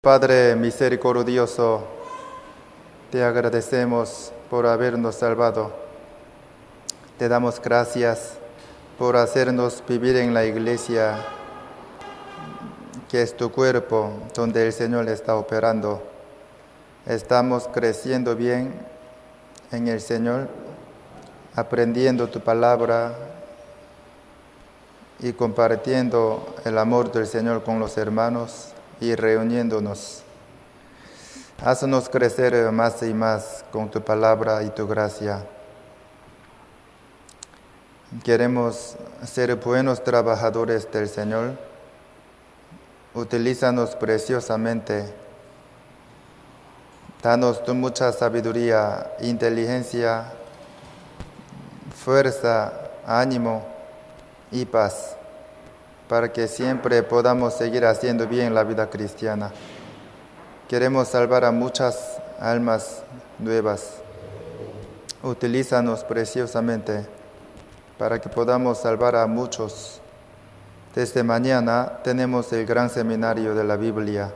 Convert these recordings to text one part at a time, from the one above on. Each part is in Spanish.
Padre misericordioso, te agradecemos por habernos salvado. Te damos gracias por hacernos vivir en la iglesia, que es tu cuerpo, donde el Señor está operando. Estamos creciendo bien en el Señor, aprendiendo tu palabra y compartiendo el amor del Señor con los hermanos y reuniéndonos. Haznos crecer más y más con tu palabra y tu gracia. Queremos ser buenos trabajadores del Señor. Utilízanos preciosamente. Danos tu mucha sabiduría, inteligencia, fuerza, ánimo y paz, para que siempre podamos seguir haciendo bien la vida cristiana. Queremos salvar a muchas almas nuevas. Utilízanos preciosamente para que podamos salvar a muchos. Desde mañana tenemos el gran seminario de la Biblia.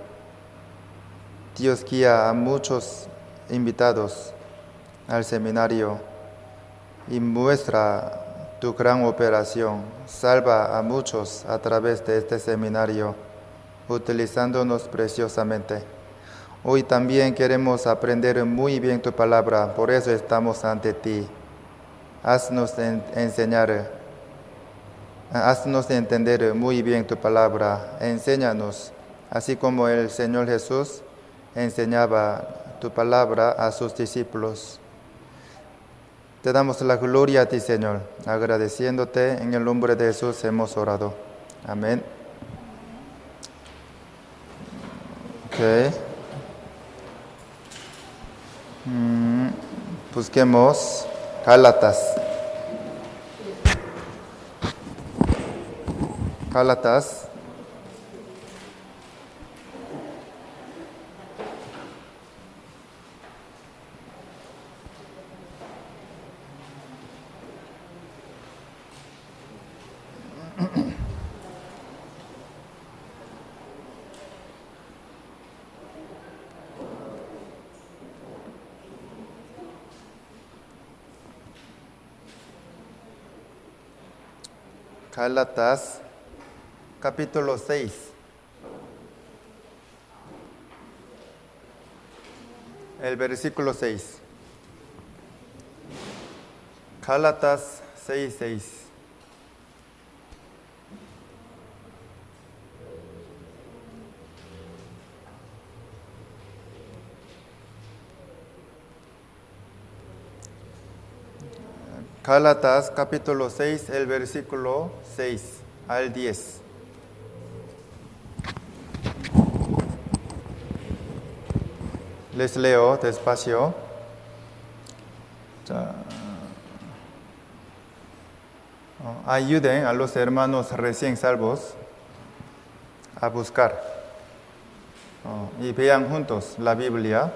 Dios guía a muchos invitados al seminario y muestra tu gran operación. Salva a muchos a través de este seminario, utilizándonos preciosamente. Hoy también queremos aprender muy bien tu palabra, por eso estamos ante ti. Haznos entender muy bien tu palabra, enséñanos, así como el Señor Jesús enseñaba tu palabra a sus discípulos. Te damos la gloria a ti, Señor, agradeciéndote. En el nombre de Jesús hemos orado. Amén. Busquemos Gálatas. Gálatas. Gálatas, capítulo 6. El versículo 6. Gálatas 6:6. Gálatas capítulo 6, el versículo 6 al 10. Les leo despacio. Ayuden a los hermanos recién salvos a buscar y vean juntos la Biblia.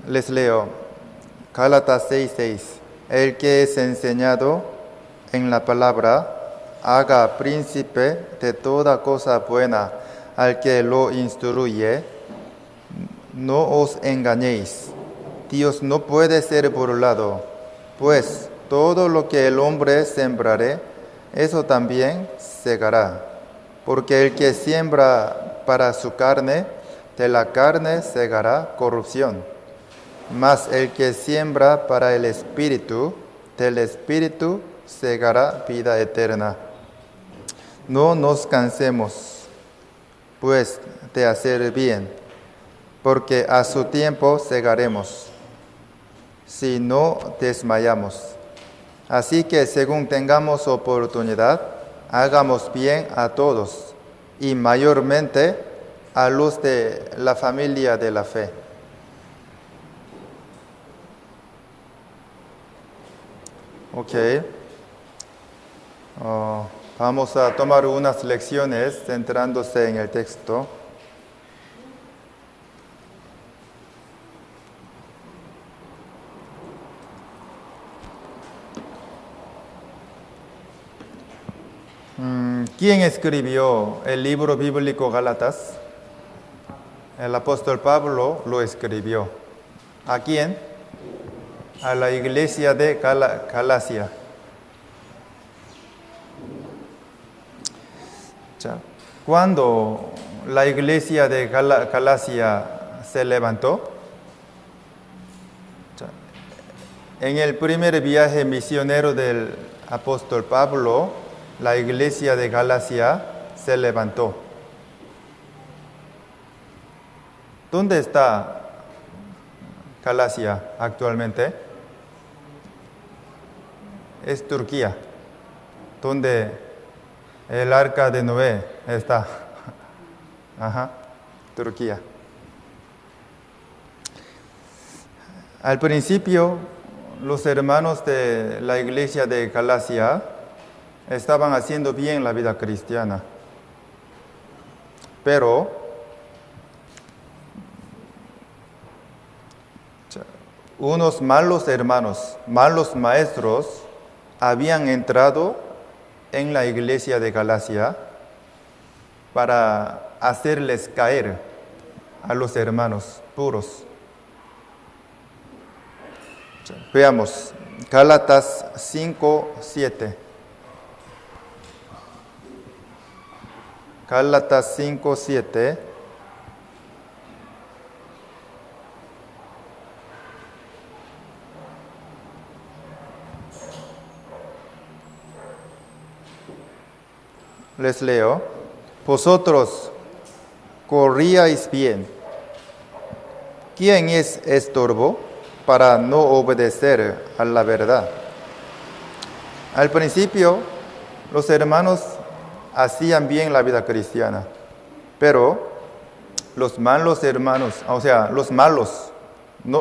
Les leo. Gálatas 6:6. El que es enseñado en la palabra, haga príncipe de toda cosa buena al que lo instruye. No os engañéis. Dios no puede ser burlado, pues todo lo que el hombre sembrare, eso también segará. Porque el que siembra para su carne, de la carne segará corrupción. Mas el que siembra para el Espíritu, del Espíritu segará vida eterna. No nos cansemos, pues, de hacer bien, porque a su tiempo segaremos, si no desmayamos. Así que según tengamos oportunidad, hagamos bien a todos, y mayormente a los de la familia de la fe. Vamos a tomar unas lecciones centrándose en el texto. ¿Quién escribió el libro bíblico Gálatas? El apóstol Pablo lo escribió. ¿A quién? A la iglesia de Galacia. Cuando la iglesia de Galacia se levantó, en el primer viaje misionero del apóstol Pablo, la iglesia de Galacia se levantó. ¿Dónde está Galacia actualmente? Es Turquía, donde el arca de Noé está. Turquía. Al principio, los hermanos de la iglesia de Galacia estaban haciendo bien la vida cristiana. Pero unos malos hermanos, malos maestros, habían entrado en la iglesia de Galacia para hacerles caer a los hermanos puros. Veamos, Gálatas 5:7. Gálatas 5:7. Les leo. Vosotros corríais bien. ¿Quién es estorbo para no obedecer a la verdad? Al principio, los hermanos hacían bien la vida cristiana, pero los malos hermanos, o sea, los malos,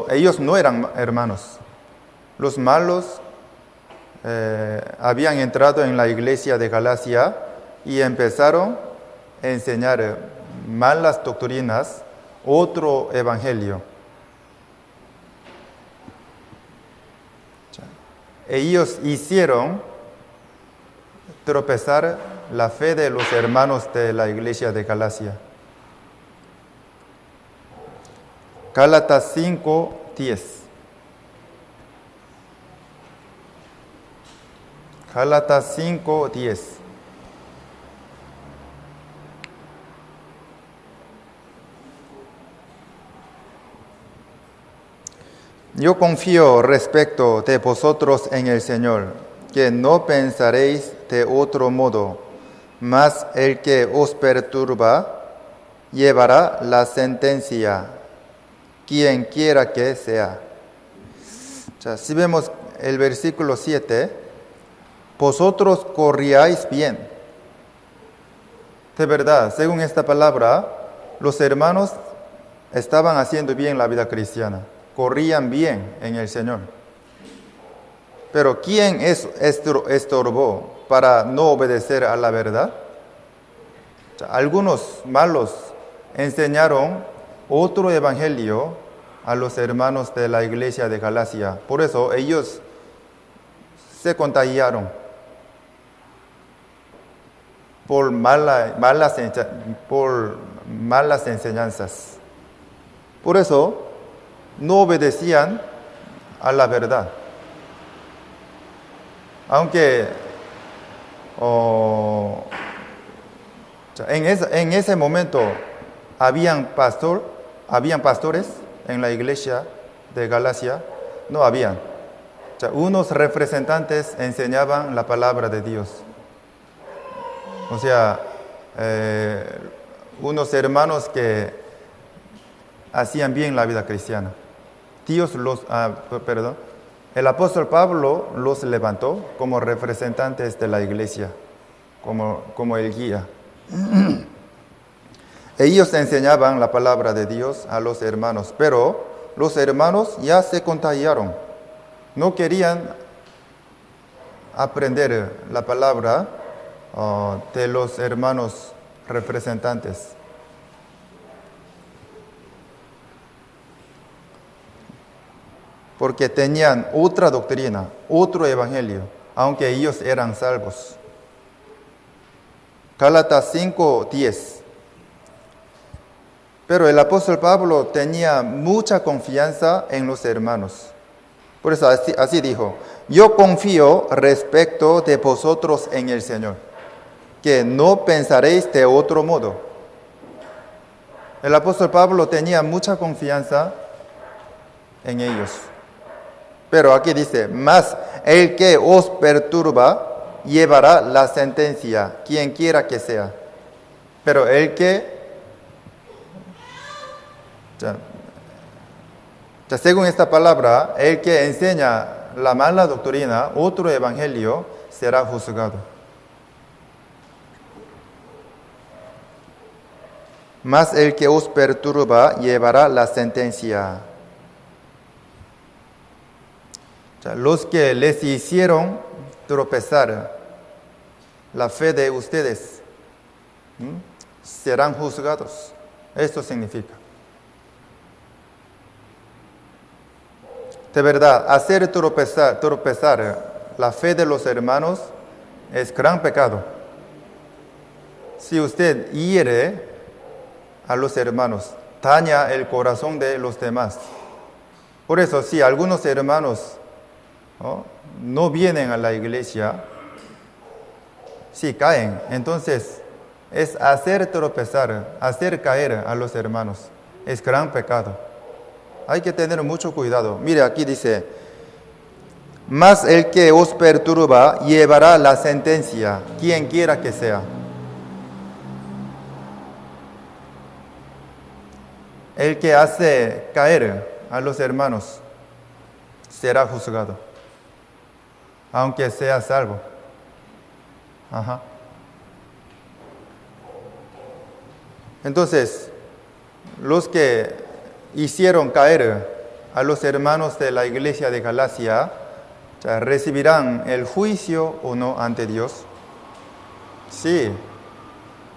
ellos no eran hermanos. Los malos habían entrado en la iglesia de Galacia y empezaron a enseñar malas doctrinas, otro evangelio. Ellos hicieron tropezar la fe de los hermanos de la iglesia de Galacia. Gálatas 5:10. Gálatas 5:10. Yo confío respecto de vosotros en el Señor, que no pensaréis de otro modo, mas el que os perturba llevará la sentencia, quien quiera que sea. Si vemos el versículo 7, vosotros corríais bien. De verdad, según esta palabra, los hermanos estaban haciendo bien la vida cristiana. Corrían bien en el Señor. Pero ¿quién estorbó para no obedecer a la verdad? Algunos malos enseñaron otro evangelio a los hermanos de la iglesia de Galacia. Por eso ellos se contagiaron por malas enseñanzas. Por eso no obedecían a la verdad. Aunque en ese momento habían pastores en la iglesia de Galacia, no habían. Unos representantes enseñaban la palabra de Dios. O sea, unos hermanos que hacían bien la vida cristiana. El apóstol Pablo los levantó como representantes de la iglesia, como el guía. Ellos enseñaban la palabra de Dios a los hermanos, pero los hermanos ya se contagiaron. No querían aprender la palabra de los hermanos representantes. Porque tenían otra doctrina, otro evangelio, aunque ellos eran salvos. Gálatas 5:10. Pero el apóstol Pablo tenía mucha confianza en los hermanos. Por eso así dijo: yo confío respecto de vosotros en el Señor, que no pensaréis de otro modo. El apóstol Pablo tenía mucha confianza en ellos. Pero aquí dice: mas el que os perturba llevará la sentencia, quien quiera que sea. Pero el que, según esta palabra, el que enseña la mala doctrina, otro evangelio, será juzgado. Mas el que os perturba llevará la sentencia. Los que les hicieron tropezar la fe de ustedes serán juzgados. Esto significa. De verdad, hacer tropezar la fe de los hermanos es gran pecado. Si usted hiere a los hermanos, daña el corazón de los demás. Por eso, si algunos hermanos no vienen a la iglesia, si caen, entonces es hacer tropezar, hacer caer a los hermanos. Es gran pecado. Hay que tener mucho cuidado. Mire, aquí dice: mas el que os perturba llevará la sentencia, quien quiera que sea. El que hace caer a los hermanos será juzgado, aunque sea salvo. Entonces, los que hicieron caer a los hermanos de la iglesia de Galacia, ¿recibirán el juicio o no ante Dios? Sí,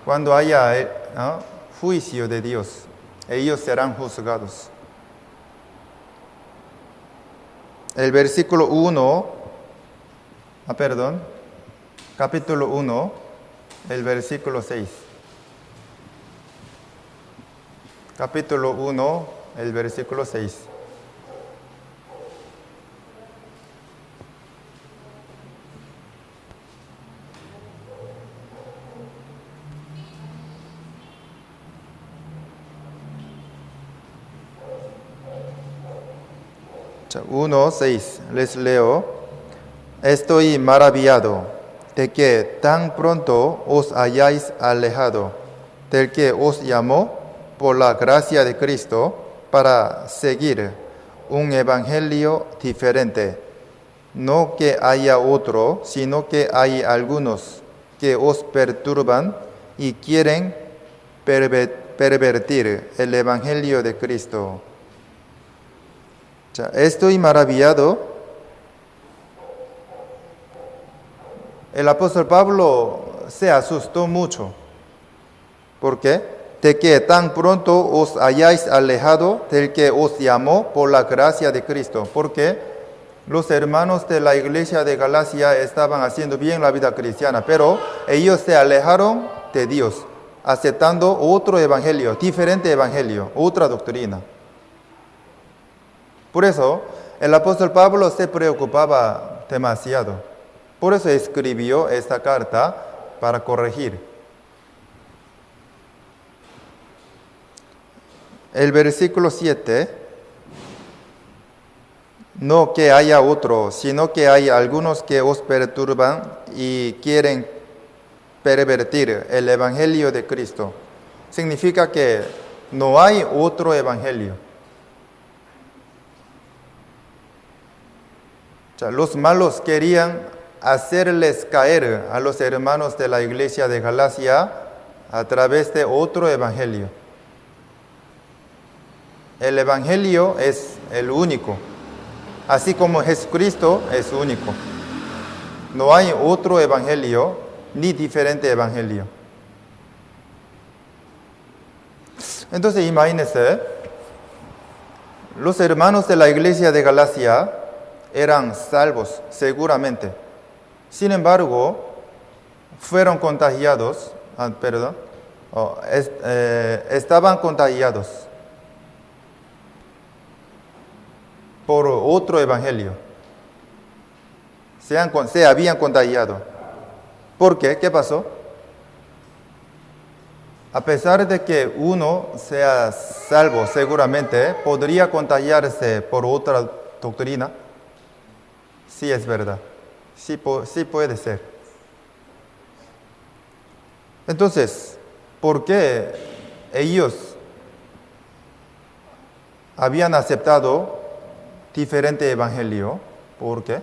cuando haya juicio de Dios, ellos serán juzgados. El versículo 1, capítulo 1, el versículo 6. Capítulo 1, el versículo 6. Uno, 6, les leo: estoy maravillado de que tan pronto os hayáis alejado del que os llamó por la gracia de Cristo para seguir un evangelio diferente. No que haya otro, sino que hay algunos que os perturban y quieren pervertir el evangelio de Cristo. Estoy maravillado. El apóstol Pablo se asustó mucho. ¿Por qué? De que tan pronto os hayáis alejado del que os llamó por la gracia de Cristo. Porque los hermanos de la iglesia de Galacia estaban haciendo bien la vida cristiana, pero ellos se alejaron de Dios, aceptando otro evangelio, diferente evangelio, otra doctrina. Por eso, el apóstol Pablo se preocupaba demasiado. Por eso escribió esta carta para corregir. El versículo 7, no que haya otro, sino que hay algunos que os perturban y quieren pervertir el evangelio de Cristo. Significa que no hay otro evangelio. Los malos querían hacerles caer a los hermanos de la iglesia de Galacia a través de otro evangelio. El evangelio es el único, así como Jesucristo es único. No hay otro evangelio ni diferente evangelio. Entonces imagínense, los hermanos de la iglesia de Galacia eran salvos, seguramente. Sin embargo, fueron contagiados perdón, estaban contagiados por otro evangelio. Se habían contagiado. ¿Por qué? ¿Qué pasó? A pesar de que uno sea salvo, seguramente podría contagiarse por otra doctrina. Sí, es verdad. Sí puede ser. Entonces, ¿por qué ellos habían aceptado diferente evangelio? ¿Por qué?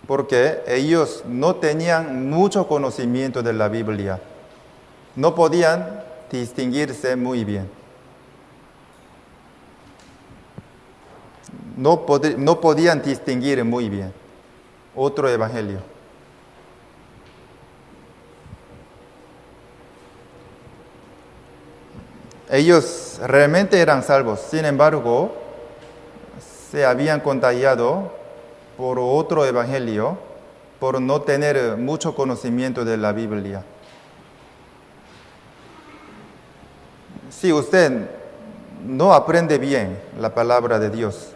Porque ellos no tenían mucho conocimiento de la Biblia. No podían distinguirse muy bien. No podían distinguir muy bien otro evangelio. Ellos realmente eran salvos, sin embargo, se habían contagiado por otro evangelio, por no tener mucho conocimiento de la Biblia. Si usted no aprende bien la palabra de Dios,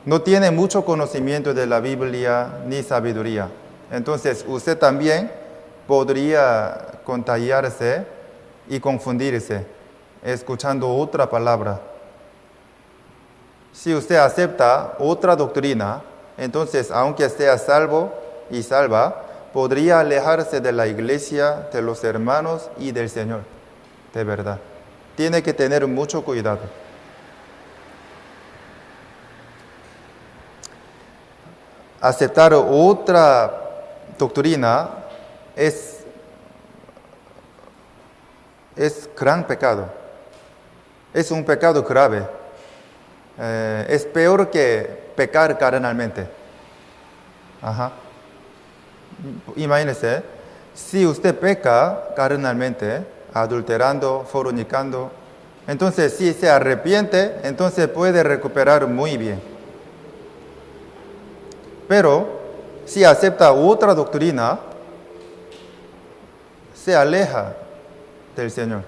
no tiene mucho conocimiento de la Biblia ni sabiduría, entonces usted también podría contagiarse y confundirse escuchando otra palabra. Si usted acepta otra doctrina, entonces, aunque sea salvo y salva, podría alejarse de la iglesia, de los hermanos y del Señor. De verdad. Tiene que tener mucho cuidado. Aceptar otra doctrina es gran pecado. Es un pecado grave. Es peor que pecar carnalmente. Imagínese, si usted peca carnalmente, adulterando, fornicando, entonces si se arrepiente, entonces puede recuperar muy bien. Pero si acepta otra doctrina, se aleja del Señor.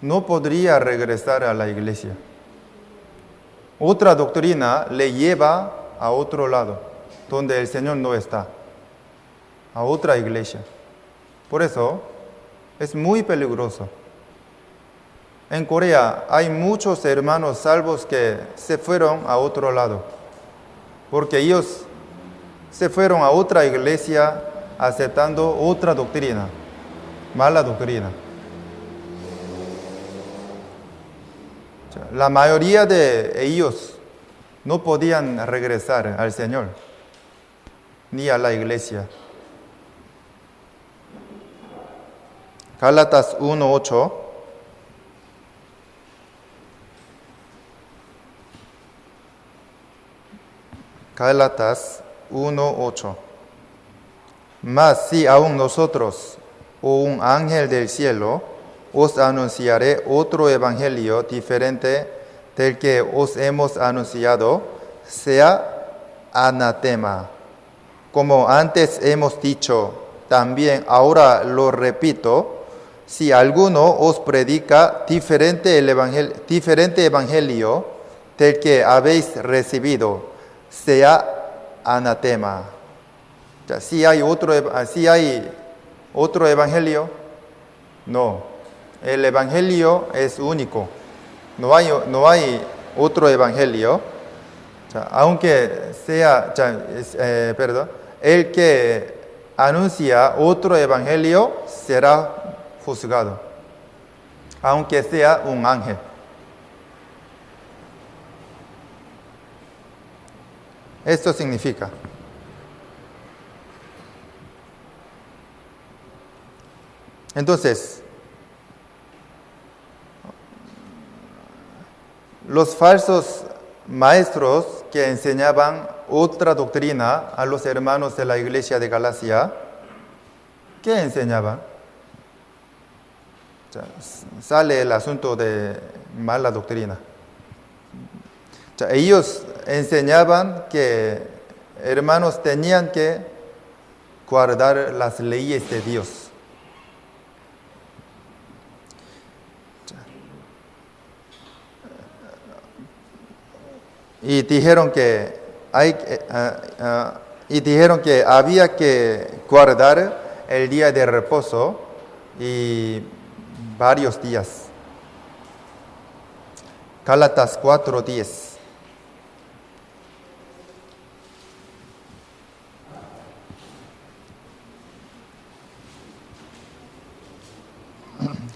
No podría regresar a la iglesia. Otra doctrina le lleva a otro lado, donde el Señor no está, a otra iglesia. Por eso es muy peligroso. En Corea hay muchos hermanos salvos que se fueron a otro lado, porque ellos se fueron a otra iglesia aceptando otra doctrina, mala doctrina. La mayoría de ellos no podían regresar al Señor, ni a la iglesia. Gálatas 1:8. Gálatas 1:8. Mas si aún nosotros o un ángel del cielo os anunciaré otro evangelio diferente del que os hemos anunciado, sea anatema. Como antes hemos dicho, también ahora lo repito, si alguno os predica diferente evangelio del que habéis recibido, sea anatema. Si hay otro evangelio, no. El evangelio es único. No hay otro evangelio. Aunque sea, el que anuncia otro evangelio será juzgado, aunque sea un ángel. Esto significa entonces los falsos maestros que enseñaban otra doctrina a los hermanos de la iglesia de Galacia, ¿qué enseñaban? Sale el asunto de mala doctrina. Ellos enseñaban que hermanos tenían que guardar las leyes de Dios. Y dijeron que había que guardar el día de reposo y varios días. Gálatas 4:10.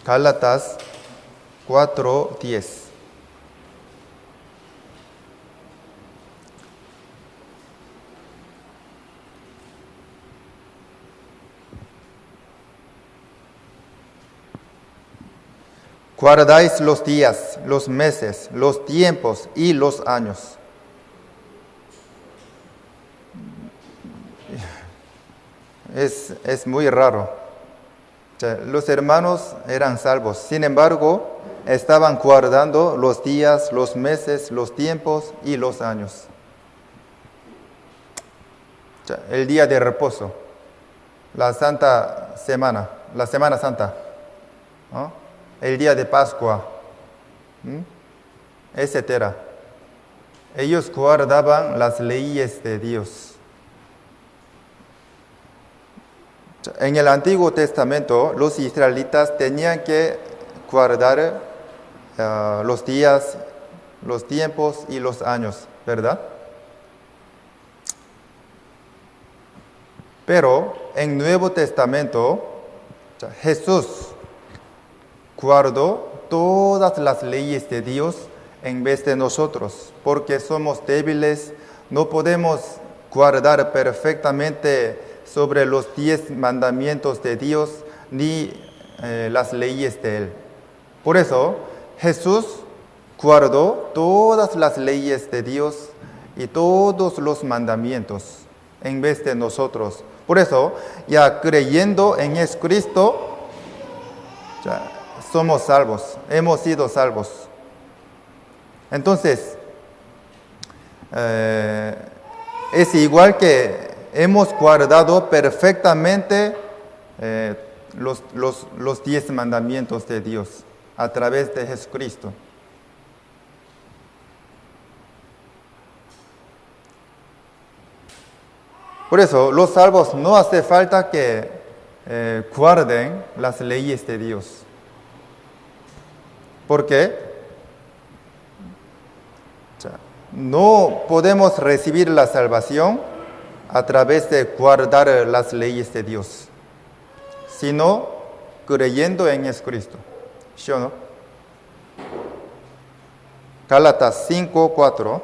Gálatas 4:10. Guardáis los días, los meses, los tiempos y los años. Es muy raro. Los hermanos eran salvos, sin embargo, estaban guardando los días, los meses, los tiempos y los años. El día de reposo, la Santa Semana, la Semana Santa, ¿no? El día de Pascua, etcétera. Ellos guardaban las leyes de Dios. En el Antiguo Testamento, los israelitas tenían que guardar los días, los tiempos y los años, ¿verdad? Pero en Nuevo Testamento, Jesús guardó todas las leyes de Dios en vez de nosotros, porque somos débiles, no podemos guardar perfectamente sobre los 10 mandamientos de Dios ni las leyes de Él. Por eso, Jesús guardó todas las leyes de Dios y todos los mandamientos en vez de nosotros. Por eso, ya creyendo en Jesucristo, ya somos salvos, hemos sido salvos. Entonces, es igual que hemos guardado perfectamente los 10 mandamientos de Dios a través de Jesucristo. Por eso, los salvos no hace falta que guarden las leyes de Dios. ¿Por qué? No podemos recibir la salvación a través de guardar las leyes de Dios, sino creyendo en Jesucristo. ¿Sí o no? Gálatas 5:4.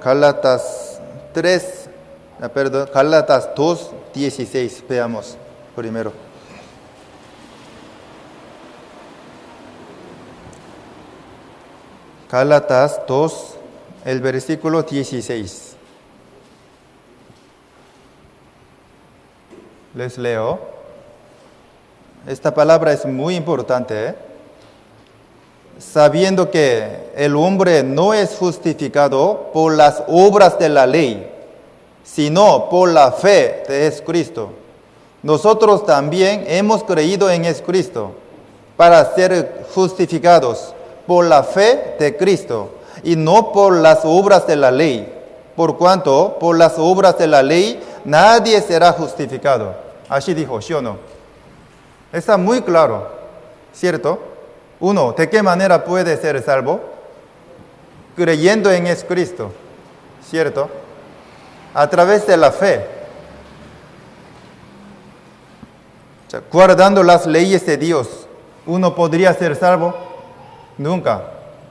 Gálatas 2:16, veamos primero. Gálatas 2, el versículo 16. Les leo. Esta palabra es muy importante, Sabiendo que el hombre no es justificado por las obras de la ley, sino por la fe de Jesucristo. Nosotros también hemos creído en Jesucristo para ser justificados por la fe de Cristo y no por las obras de la ley, por cuanto por las obras de la ley nadie será justificado. Así dijo, ¿sí o no? Está muy claro, ¿cierto? Uno, ¿de qué manera puede ser salvo? Creyendo en Jesucristo, ¿cierto? A través de la fe. O sea, guardando las leyes de Dios, ¿uno podría ser salvo? Nunca.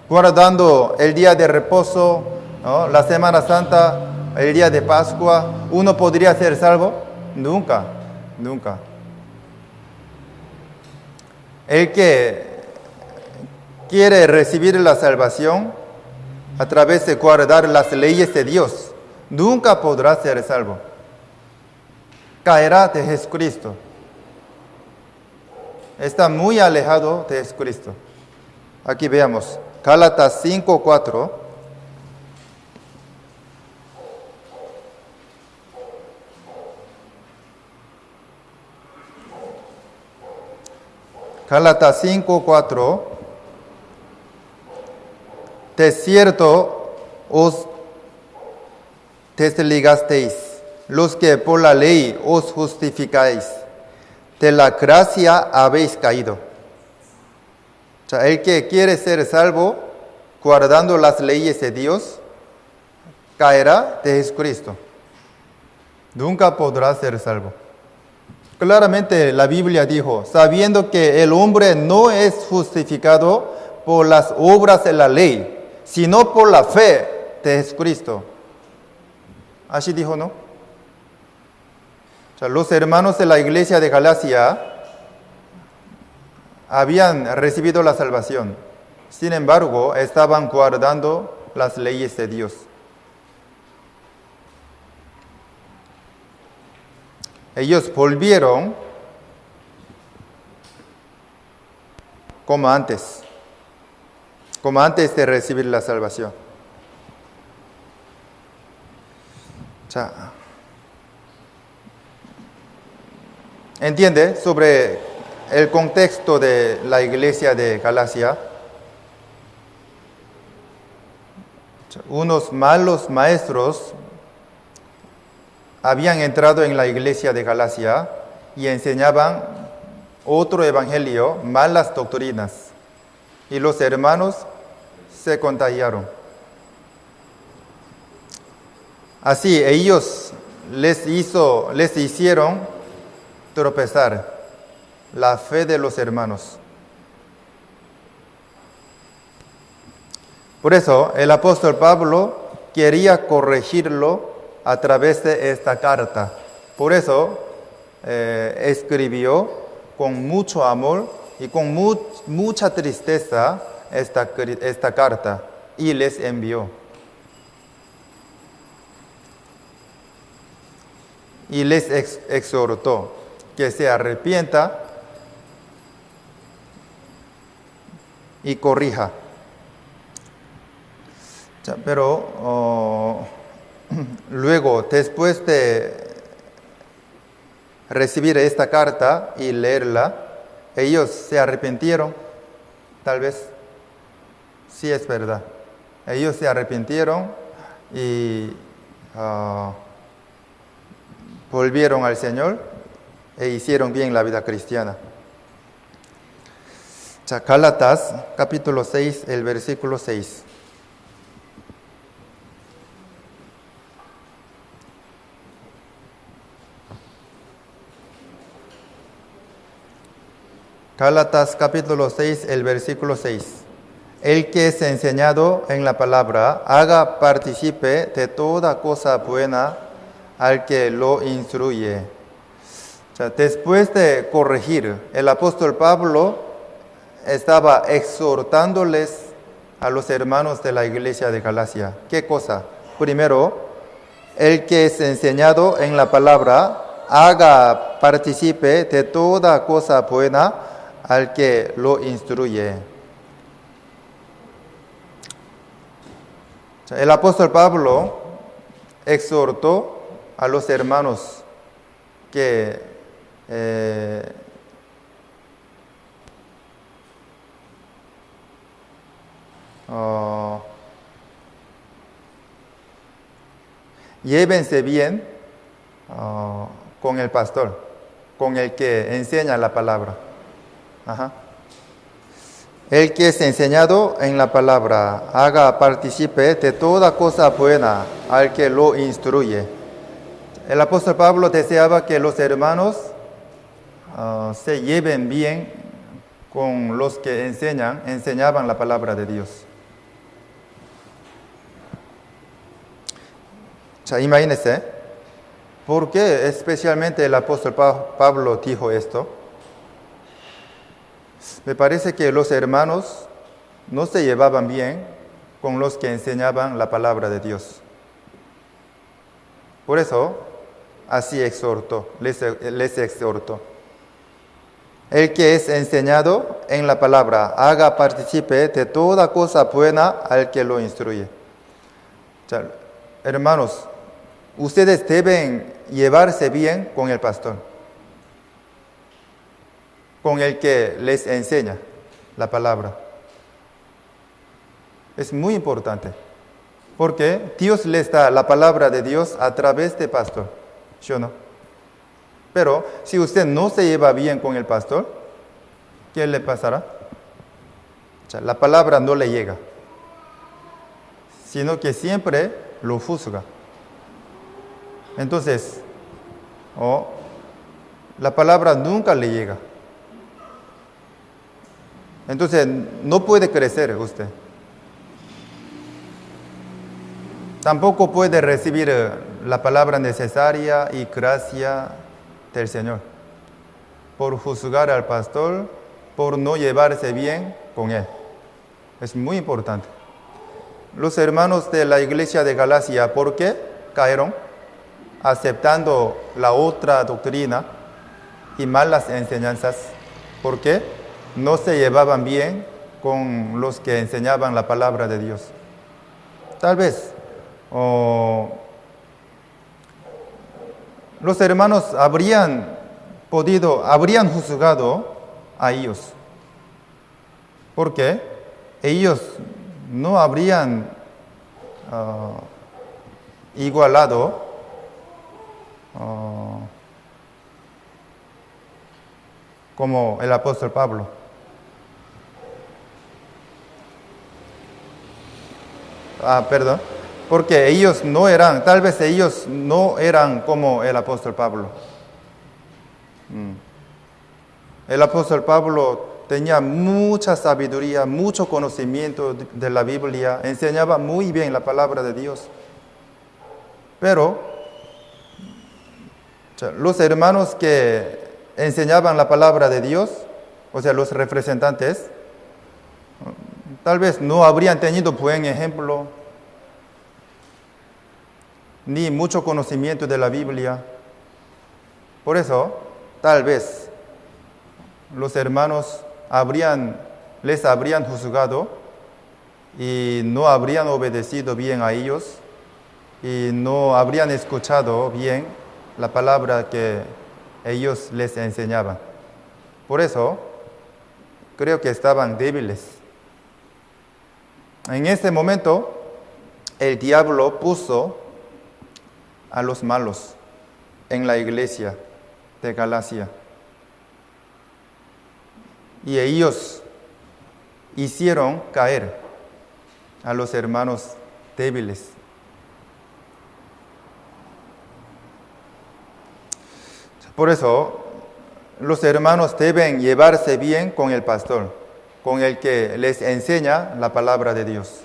Guardando el día de reposo, ¿no? La Semana Santa, el día de Pascua, ¿uno podría ser salvo? Nunca, nunca. El que quiere recibir la salvación a través de guardar las leyes de Dios, nunca podrá ser salvo. caerá de Jesucristo. Está muy alejado de Jesucristo. Aquí veamos, Gálatas 5:4. Gálatas 5:4. De cierto os desligasteis, los que por la ley os justificáis, de la gracia habéis caído. O sea, el que quiere ser salvo, guardando las leyes de Dios, caerá de Jesucristo. Nunca podrá ser salvo. Claramente la Biblia dijo, sabiendo que el hombre no es justificado por las obras de la ley, sino por la fe de Jesucristo. Así dijo, ¿no? O sea, los hermanos de la iglesia de Galacia habían recibido la salvación. Sin embargo, estaban guardando las leyes de Dios. Ellos volvieron como antes de recibir la salvación. O sea, ¿entiende sobre el contexto de la iglesia de Galacia? Unos malos maestros habían entrado en la iglesia de Galacia y enseñaban otro evangelio, malas doctrinas. Y los hermanos se contagiaron. Así ellos les hicieron tropezar la fe de los hermanos. Por eso el apóstol Pablo quería corregirlo a través de esta carta. Por eso escribió con mucho amor y con mucha tristeza esta carta y les envió. Y les exhortó que se arrepienta y corrija. Pero luego, después de recibir esta carta y leerla, ellos se arrepintieron, tal vez. Sí, es verdad. Ellos se arrepintieron y volvieron al Señor e hicieron bien la vida cristiana. Gálatas, capítulo 6, el versículo 6. Gálatas, capítulo 6, el versículo 6. El que es enseñado en la palabra, haga partícipe de toda cosa buena al que lo instruye. O sea, después de corregir, el apóstol Pablo estaba exhortándoles a los hermanos de la iglesia de Galacia. ¿Qué cosa? Primero, el que es enseñado en la palabra, haga partícipe de toda cosa buena al que lo instruye. O sea, el apóstol Pablo exhortó a los hermanos que llévense bien con el pastor, con el que enseña la palabra. Ajá. El que es enseñado en la palabra, haga partícipe de toda cosa buena al que lo instruye. El apóstol Pablo deseaba que los hermanos se lleven bien con los que enseñaban la palabra de Dios. O sea, imagínense, ¿por qué especialmente el apóstol Pablo dijo esto? Me parece que los hermanos no se llevaban bien con los que enseñaban la palabra de Dios. Por eso, así exhortó, les exhortó. El que es enseñado en la palabra, haga partícipe de toda cosa buena al que lo instruye. Hermanos, ustedes deben llevarse bien con el pastor, con el que les enseña la palabra. Es muy importante, porque Dios les da la palabra de Dios a través del pastor, ¿sí o no? Pero si usted no se lleva bien con el pastor, ¿qué le pasará? La palabra no le llega, sino que siempre lo juzga. Entonces, la palabra nunca le llega. Entonces, no puede crecer usted. Tampoco puede recibir la palabra necesaria y gracia del Señor por juzgar al pastor, por no llevarse bien con él. Es muy importante. Los hermanos de la iglesia de Galacia, ¿por qué cayeron? Aceptando la otra doctrina y malas enseñanzas. ¿Por qué? No se llevaban bien con los que enseñaban la palabra de Dios. Tal vez los hermanos habrían juzgado a ellos, porque ellos no habrían igualado como el apóstol Pablo. Perdón. Porque tal vez ellos no eran como el apóstol Pablo. El apóstol Pablo tenía mucha sabiduría, mucho conocimiento de la Biblia, enseñaba muy bien la palabra de Dios. Pero los hermanos que enseñaban la palabra de Dios, o sea, los representantes, tal vez no habrían tenido buen ejemplo, ni mucho conocimiento de la Biblia. Por eso, tal vez, los hermanos les habrían juzgado y no habrían obedecido bien a ellos y no habrían escuchado bien la palabra que ellos les enseñaban. Por eso, creo que estaban débiles. En este momento, el diablo puso a los malos en la iglesia de Galacia. Y ellos hicieron caer a los hermanos débiles. Por eso, los hermanos deben llevarse bien con el pastor, con el que les enseña la palabra de Dios.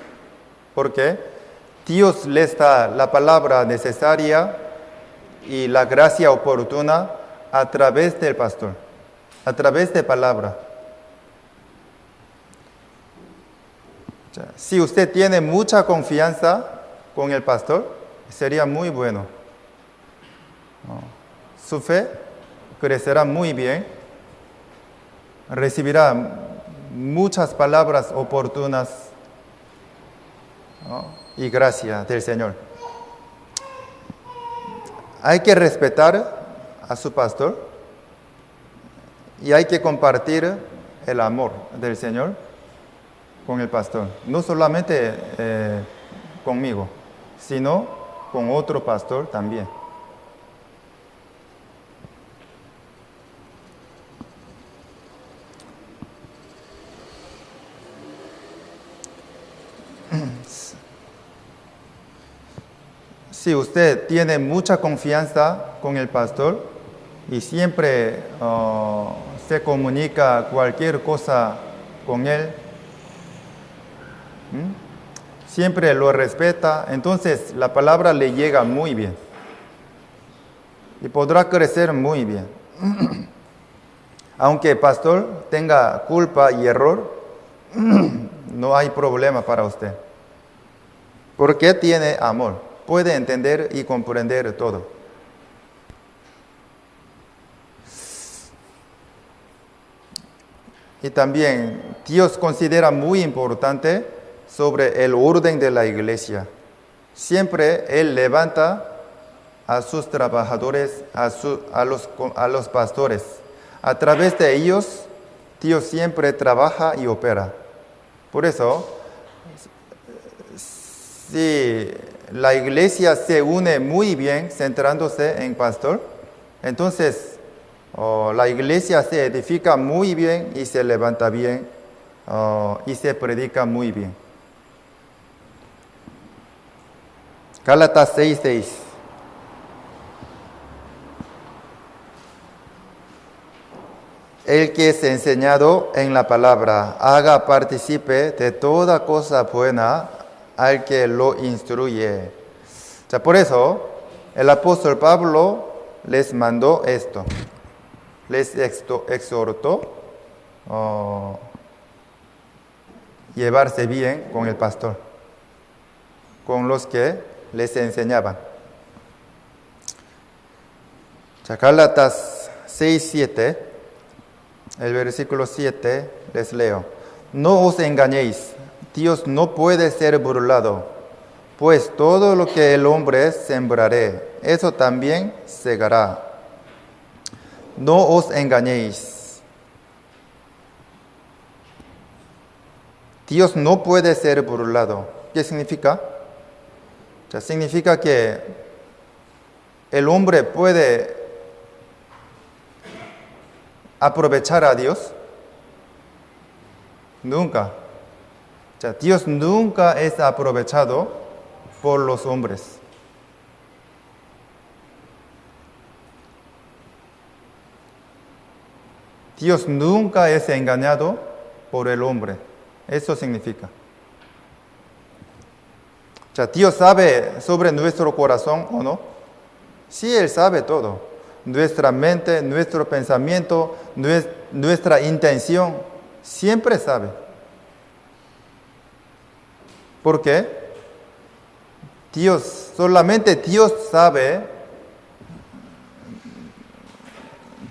Porque Dios les da la palabra necesaria y la gracia oportuna a través del pastor, a través de palabra. Si usted tiene mucha confianza con el pastor, sería muy bueno. Su fe crecerá muy bien, recibirá muchas palabras oportunas y gracia del Señor. Hay que respetar a su pastor y hay que compartir el amor del Señor con el pastor. No solamente conmigo, sino con otro pastor también. Si usted tiene mucha confianza con el pastor y siempre se comunica cualquier cosa con él, siempre lo respeta, entonces la palabra le llega muy bien y podrá crecer muy bien. Aunque el pastor tenga culpa y error, no hay problema para usted, porque tiene amor. Puede entender y comprender todo. Y también Dios considera muy importante sobre el orden de la iglesia. Siempre Él levanta a sus trabajadores, a los pastores. A través de ellos, Dios siempre trabaja y opera. Por eso, si la iglesia se une muy bien centrándose en pastor, entonces la iglesia se edifica muy bien y se levanta bien y se predica muy bien. Gálatas 6:6. El que es enseñado en la palabra, haga partícipe de toda cosa buena al que lo instruye. Por eso, el apóstol Pablo les mandó esto. Les exhortó llevarse bien con el pastor, con los que les enseñaban. Gálatas 6:7, el versículo 7, les leo. No os engañéis, Dios no puede ser burlado, pues todo lo que el hombre sembrare, eso también segará. No os engañéis. Dios no puede ser burlado. ¿Qué significa? Significa que el hombre puede aprovechar a Dios. Nunca. Dios nunca es aprovechado por los hombres. Dios nunca es engañado por el hombre. Eso significa. ¿Dios sabe sobre nuestro corazón o no? Sí, Él sabe todo. Nuestra mente, nuestro pensamiento, nuestra intención, siempre sabe. ¿Por qué? Solamente Dios sabe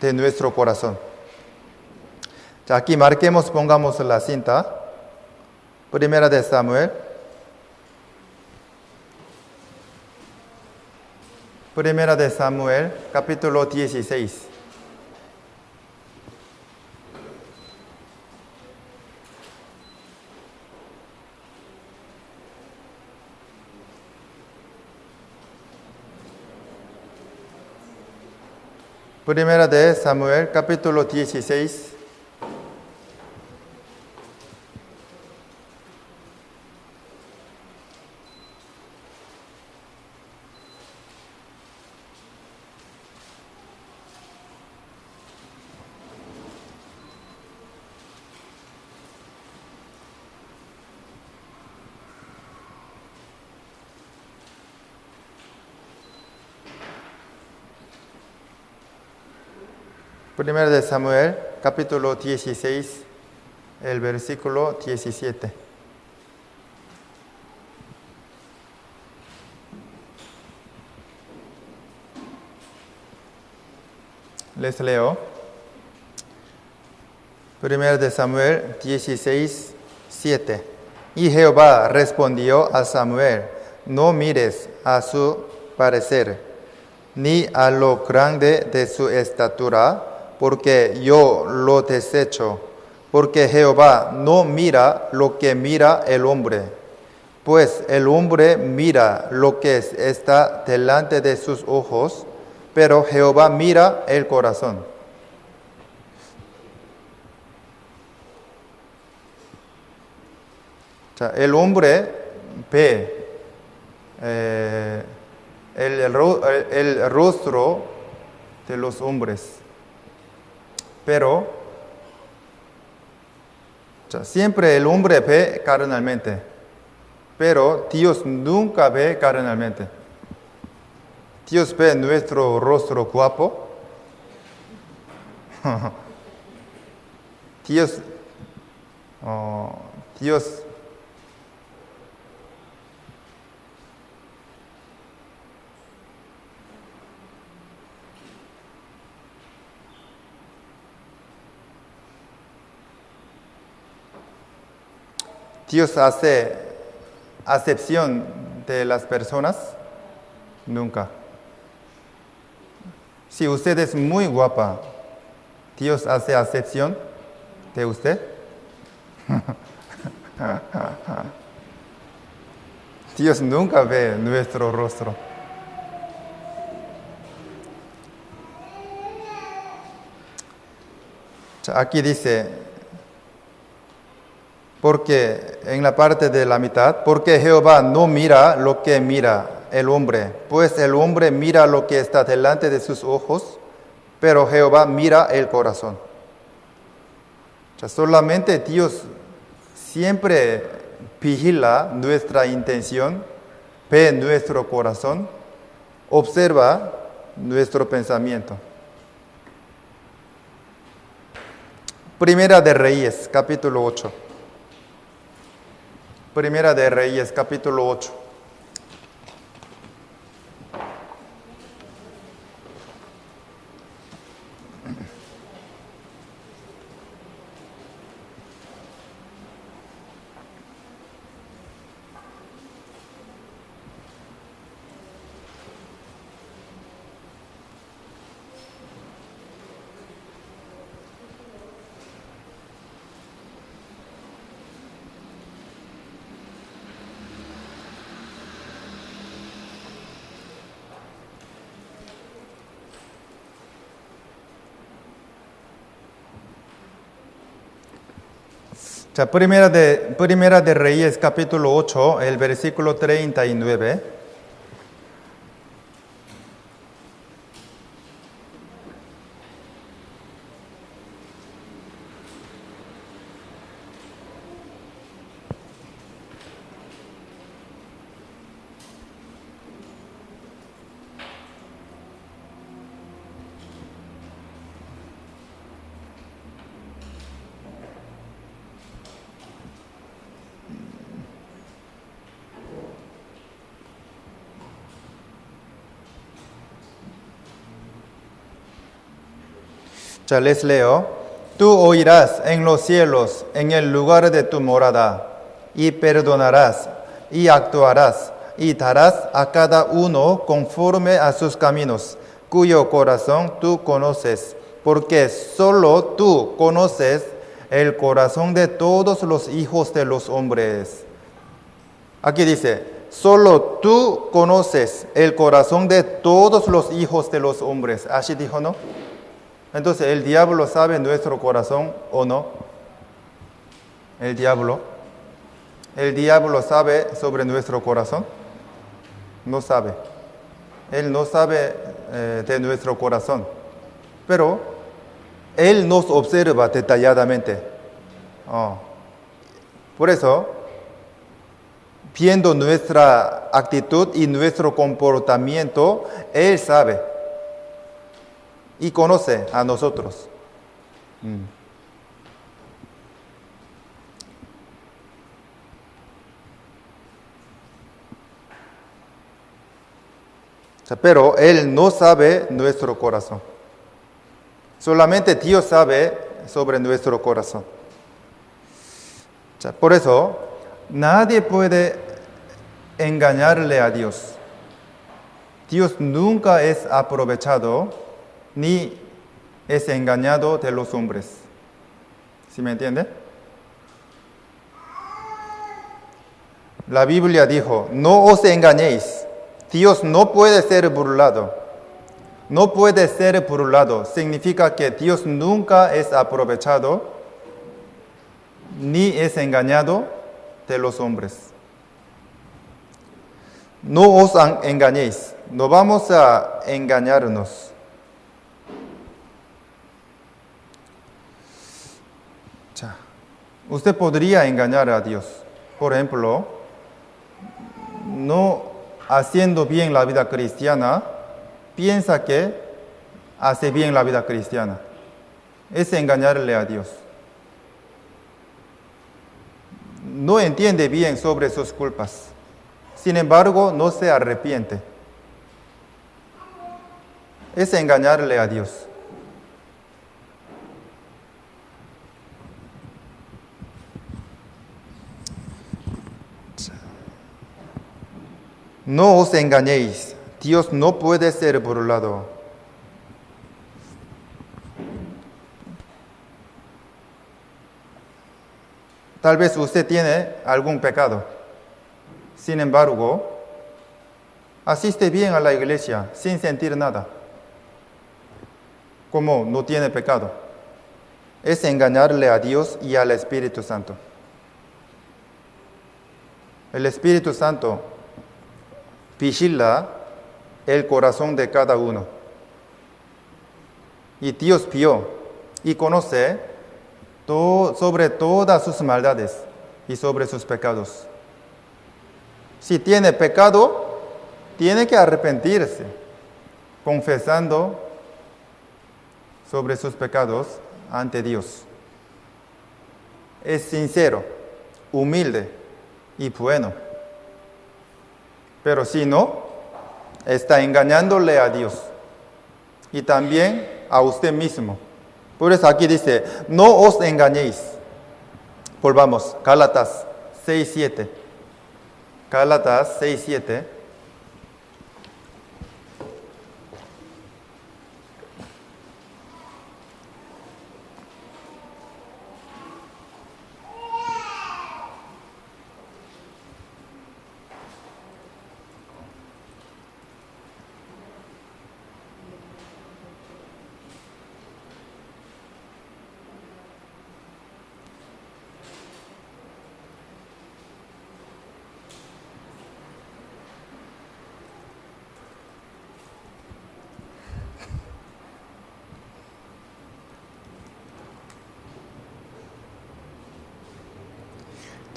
de nuestro corazón. Aquí marquemos, pongamos la cinta. Primera de Samuel. Primera de Samuel, capítulo 16. Primera de Samuel, capítulo 16. Primera de Samuel, capítulo 16, el versículo 17. Les leo. Primera de Samuel 16, 7. Y Jehová respondió a Samuel: no mires a su parecer, ni a lo grande de su estatura, porque yo lo desecho. Porque Jehová no mira lo que mira el hombre, pues el hombre mira lo que está delante de sus ojos, pero Jehová mira el corazón. El hombre ve el rostro de los hombres, pero siempre el hombre ve carnalmente, pero Dios nunca ve carnalmente. Dios ve nuestro rostro guapo. Dios ¿Dios hace acepción de las personas? Nunca. Si usted es muy guapa, ¿Dios hace acepción de usted? Dios nunca ve nuestro rostro. Aquí dice, porque en la parte de la mitad, porque Jehová no mira lo que mira el hombre, pues el hombre mira lo que está delante de sus ojos, pero Jehová mira el corazón. Solamente Dios siempre vigila nuestra intención, ve nuestro corazón, observa nuestro pensamiento. Primera de Reyes, capítulo 8. Primera de Reyes, capítulo 8. Primera de Reyes, capítulo 8, el versículo 39. Les leo, tú oirás en los cielos, en el lugar de tu morada, y perdonarás, y actuarás, y darás a cada uno conforme a sus caminos, cuyo corazón tú conoces, porque solo tú conoces el corazón de todos los hijos de los hombres. Aquí dice, solo tú conoces el corazón de todos los hijos de los hombres. Así dijo, ¿no? Entonces, ¿el diablo sabe nuestro corazón o no? ¿El diablo sabe sobre nuestro corazón? No sabe. Él no sabe de nuestro corazón. Pero Él nos observa detalladamente. Por eso, viendo nuestra actitud y nuestro comportamiento, Él sabe. Y conoce a nosotros. Pero Él no sabe nuestro corazón. Solamente Dios sabe sobre nuestro corazón. Por eso, nadie puede engañarle a Dios. Dios nunca es aprovechado ni es engañado de los hombres. ¿Sí me entiende? La Biblia dijo, no os engañéis. Dios no puede ser burlado. No puede ser burlado. Significa que Dios nunca es aprovechado ni es engañado de los hombres. No os engañéis. No vamos a engañarnos. Usted podría engañar a Dios. Por ejemplo, no haciendo bien la vida cristiana, piensa que hace bien la vida cristiana. Es engañarle a Dios. No entiende bien sobre sus culpas. Sin embargo, no se arrepiente. Es engañarle a Dios. No os engañéis, Dios no puede ser burlado. Tal vez usted tiene algún pecado. Sin embargo, asiste bien a la iglesia sin sentir nada. Como no tiene pecado. Es engañarle a Dios y al Espíritu Santo. El Espíritu Santo vigila el corazón de cada uno. Y Dios vio y conoce sobre todas sus maldades y sobre sus pecados. Si tiene pecado, tiene que arrepentirse, confesando sobre sus pecados ante Dios. Es sincero, humilde y bueno. Pero si no, está engañándole a Dios y también a usted mismo. Por eso aquí dice, no os engañéis. Volvamos, Gálatas 6:7. Gálatas 6:7.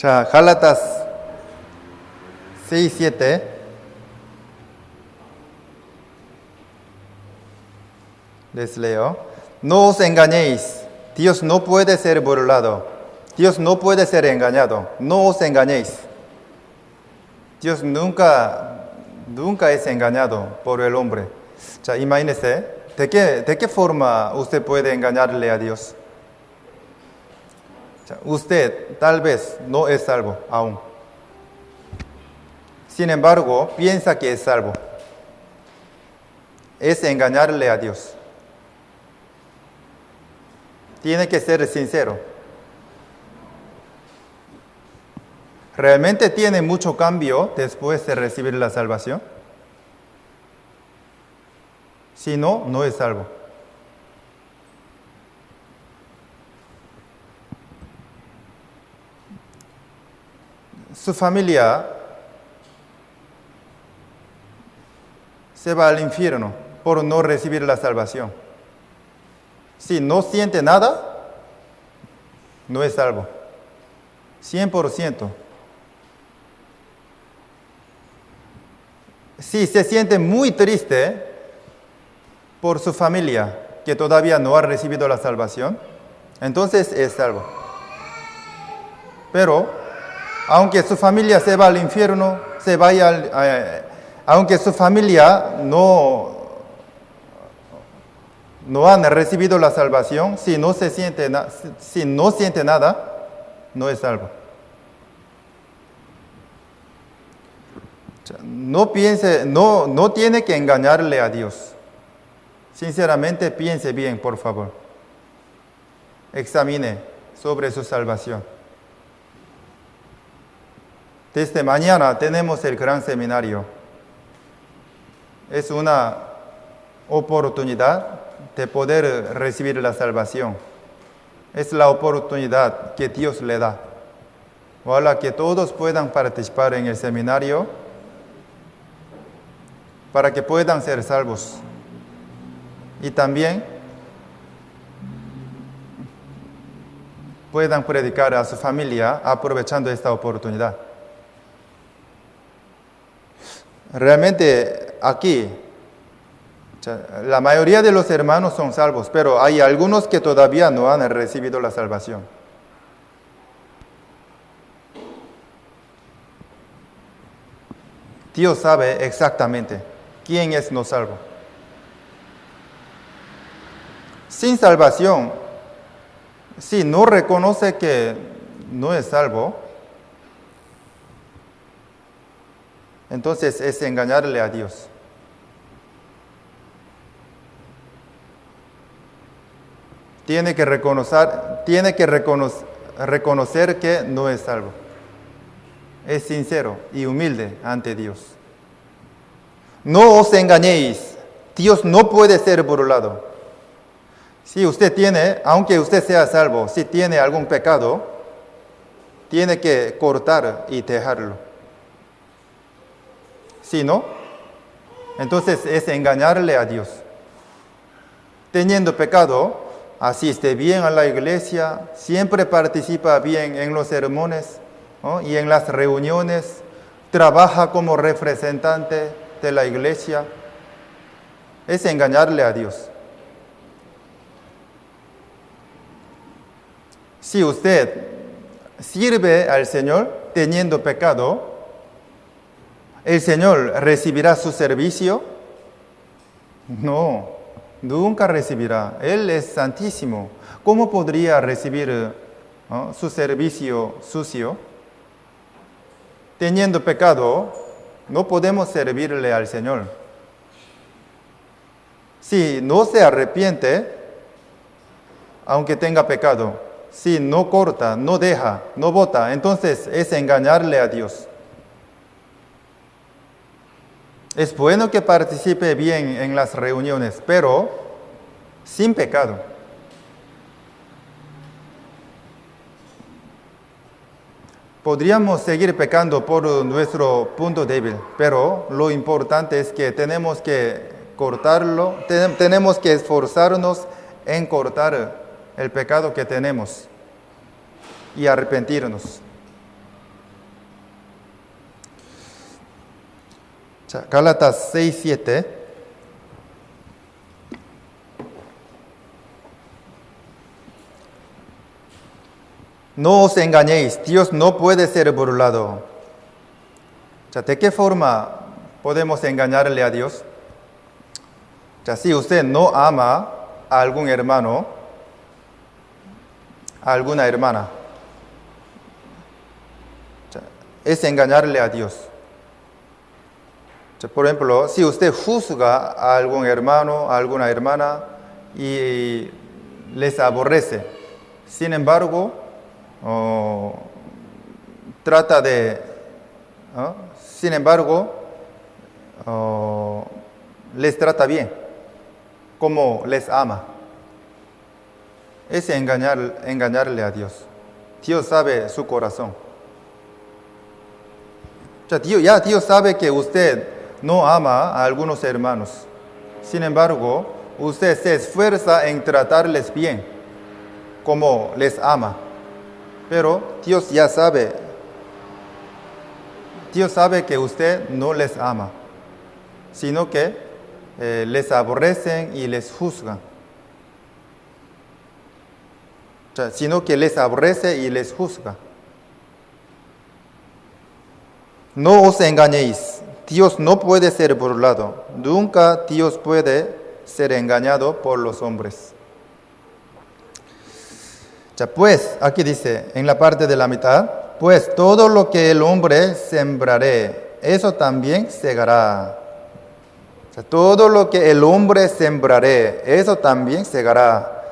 자, Gálatas 6:7. Les leo. No os engañéis. Dios no puede ser burlado. Dios no puede ser engañado. No os engañéis. Dios nunca es engañado por el hombre. 자, imagínese, ¿de qué forma usted puede engañarle a Dios? Usted tal vez no es salvo aún. Sin embargo, piensa que es salvo. Es engañarle a Dios. Tiene que ser sincero. ¿Realmente tiene mucho cambio después de recibir la salvación? Si no, no es salvo. Su familia se va al infierno por no recibir la salvación. Si no siente nada, no es salvo. 100%. Si se siente muy triste por su familia que todavía no ha recibido la salvación, entonces es salvo. Pero aunque su familia se va al infierno, aunque su familia no han recibido la salvación, si no siente nada, no es salvo. No tiene que engañarle a Dios. Sinceramente, piense bien, por favor. Examine sobre su salvación. Desde mañana tenemos el gran seminario. Es una oportunidad de poder recibir la salvación. Es la oportunidad que Dios le da. Ojalá que todos puedan participar en el seminario para que puedan ser salvos. Y también puedan predicar a su familia aprovechando esta oportunidad. Realmente aquí, la mayoría de los hermanos son salvos, pero hay algunos que todavía no han recibido la salvación. Dios sabe exactamente quién es no salvo. Sin salvación, si no reconoce que no es salvo, entonces es engañarle a Dios. Tiene que reconocer que no es salvo. Es sincero y humilde ante Dios. No os engañéis. Dios no puede ser burlado. Si usted tiene, aunque usted sea salvo, si tiene algún pecado, tiene que cortar y dejarlo. Si no, entonces es engañarle a Dios. Teniendo pecado, asiste bien a la iglesia, siempre participa bien en los sermones, ¿no? Y en las reuniones, trabaja como representante de la iglesia. Es engañarle a Dios. Si usted sirve al Señor teniendo pecado, ¿el Señor recibirá su servicio? No, nunca recibirá. Él es santísimo. ¿Cómo podría recibir su servicio sucio? Teniendo pecado, no podemos servirle al Señor. Si no se arrepiente, aunque tenga pecado, si no corta, no deja, no vota, entonces es engañarle a Dios. Es bueno que participe bien en las reuniones, pero sin pecado. Podríamos seguir pecando por nuestro punto débil, pero lo importante es que tenemos que cortarlo, tenemos que esforzarnos en cortar el pecado que tenemos y arrepentirnos. Gálatas 6:7. No os engañéis, Dios no puede ser burlado. ¿De qué forma podemos engañarle a Dios? Si usted no ama a algún hermano, a alguna hermana, es engañarle a Dios. Por ejemplo, si usted juzga a algún hermano, a alguna hermana y les aborrece, sin embargo, les trata bien, como les ama. Es engañarle a Dios. Dios sabe su corazón. Dios sabe que usted no ama a algunos hermanos. Sin embargo, usted se esfuerza en tratarles bien, como les ama. Pero Dios ya sabe. Dios sabe que usted no les ama, sino que les aborrecen y les juzgan. Sino que les aborrece y les juzga. No os engañéis, Dios no puede ser burlado. Nunca Dios puede ser engañado por los hombres. Pues, aquí dice, en la parte de la mitad, pues todo lo que el hombre sembraré, eso también segará. Todo lo que el hombre sembraré, eso también segará.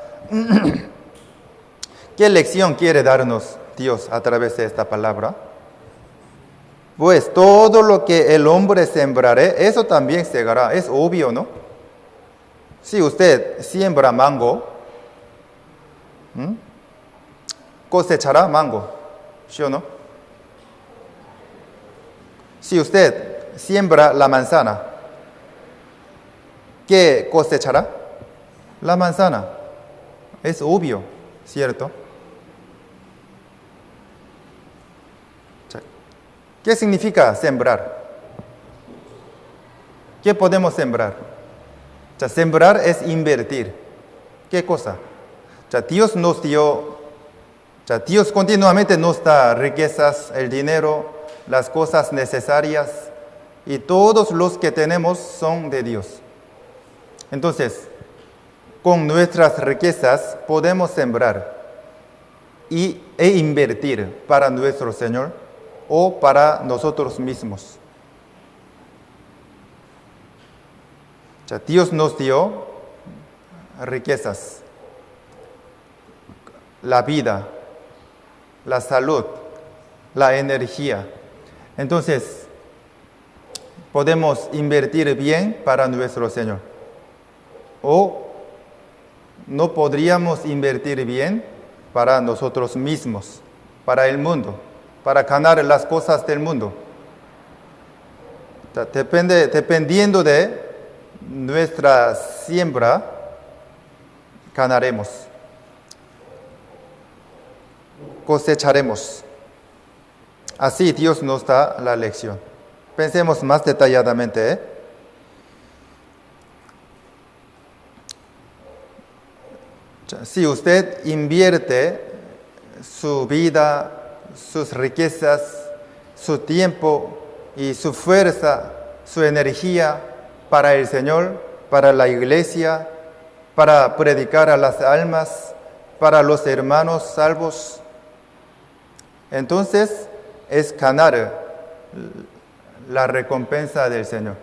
¿Qué lección quiere darnos Dios a través de esta palabra? Pues todo lo que el hombre sembraré, eso también segará. Es obvio, ¿no? Si usted siembra mango, cosechará mango, ¿sí o no? Si usted siembra la manzana, ¿qué cosechará? La manzana. Es obvio, ¿cierto? ¿Qué significa sembrar? ¿Qué podemos sembrar? Sembrar es invertir. ¿Qué cosa? Dios nos dio, Dios continuamente nos da riquezas, el dinero, las cosas necesarias, y todos los que tenemos son de Dios. Entonces, con nuestras riquezas podemos sembrar e invertir para nuestro Señor o para nosotros mismos. sea, Dios nos dio riquezas, la vida, la salud, la energía. Entonces, podemos invertir bien para nuestro Señor. O no podríamos invertir bien para nosotros mismos, para el mundo, para ganar las cosas del mundo. Dependiendo de nuestra siembra, ganaremos, cosecharemos. Así Dios nos da la lección. Pensemos más detalladamente. Si usted invierte su vida, sus riquezas, su tiempo y su fuerza, su energía para el Señor, para la iglesia, para predicar a las almas, para los hermanos salvos, entonces es ganar la recompensa del Señor.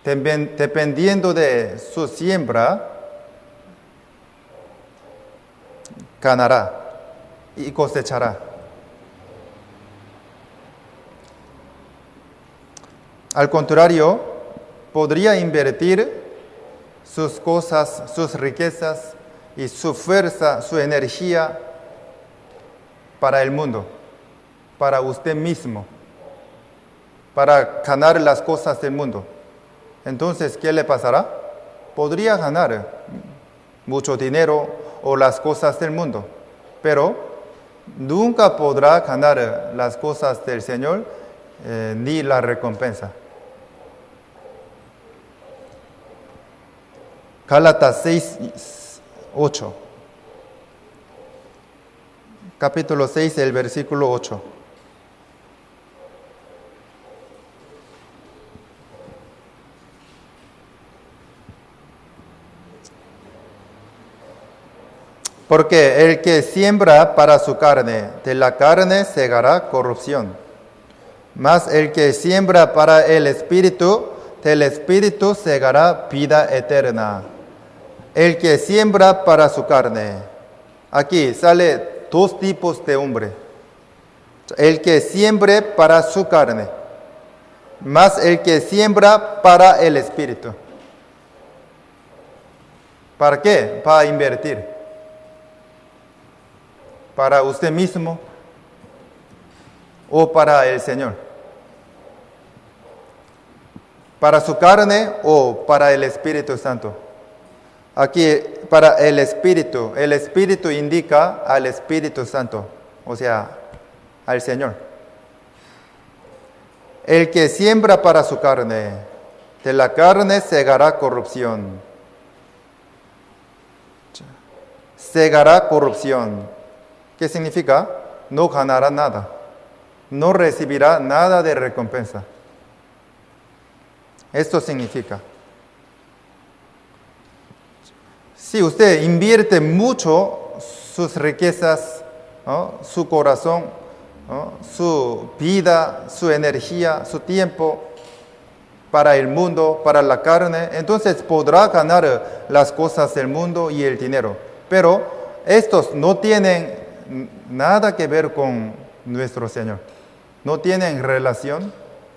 Dependiendo de su siembra, ganará y cosechará. Al contrario, podría invertir sus cosas, sus riquezas y su fuerza, su energía para el mundo, para usted mismo, para ganar las cosas del mundo. Entonces, ¿qué le pasará? Podría ganar mucho dinero o las cosas del mundo, pero nunca podrá ganar las cosas del Señor ni la recompensa. Gálatas 6:8. Capítulo 6, el versículo 8. Porque el que siembra para su carne, de la carne segará corrupción. Mas el que siembra para el Espíritu, del Espíritu segará vida eterna. El que siembra para su carne. Aquí sale dos tipos de hombre. El que siembre para su carne, más el que siembra para el Espíritu. ¿Para qué? Para invertir. ¿Para usted mismo o para el Señor? ¿Para su carne o para el Espíritu Santo? Aquí, para el Espíritu indica al Espíritu Santo, o sea, al Señor. El que siembra para su carne, de la carne segará corrupción. Segará corrupción. ¿Qué significa? No ganará nada. No recibirá nada de recompensa. Esto significa. Si usted invierte mucho sus riquezas, ¿no?, su corazón, ¿no?, su vida, su energía, su tiempo para el mundo, para la carne, entonces podrá ganar las cosas del mundo y el dinero. Pero estos no tienen nada que ver con nuestro Señor. No tienen relación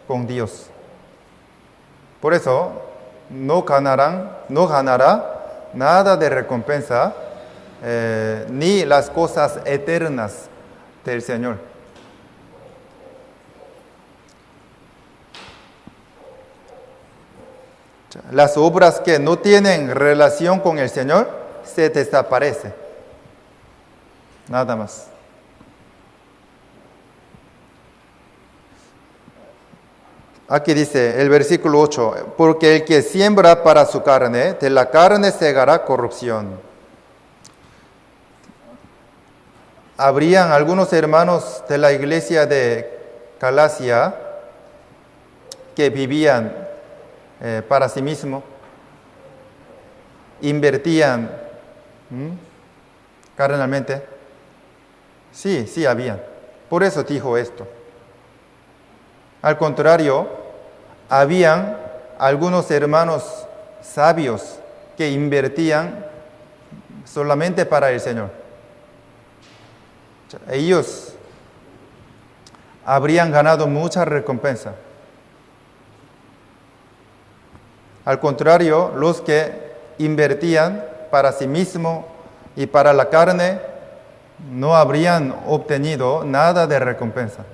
con Dios. Por eso no ganará nada de recompensa, ni las cosas eternas del Señor. Las obras que no tienen relación con el Señor se desaparecen. Nada más. Aquí dice el versículo 8, porque el que siembra para su carne, de la carne segará corrupción. Habrían algunos hermanos de la iglesia de Galacia que vivían para sí mismos, invertían carnalmente. Sí, habían. Por eso dijo esto. Al contrario, habían algunos hermanos sabios que invertían solamente para el Señor. Ellos habrían ganado mucha recompensa. Al contrario, los que invertían para sí mismos y para la carne no habrían obtenido nada de recompensa.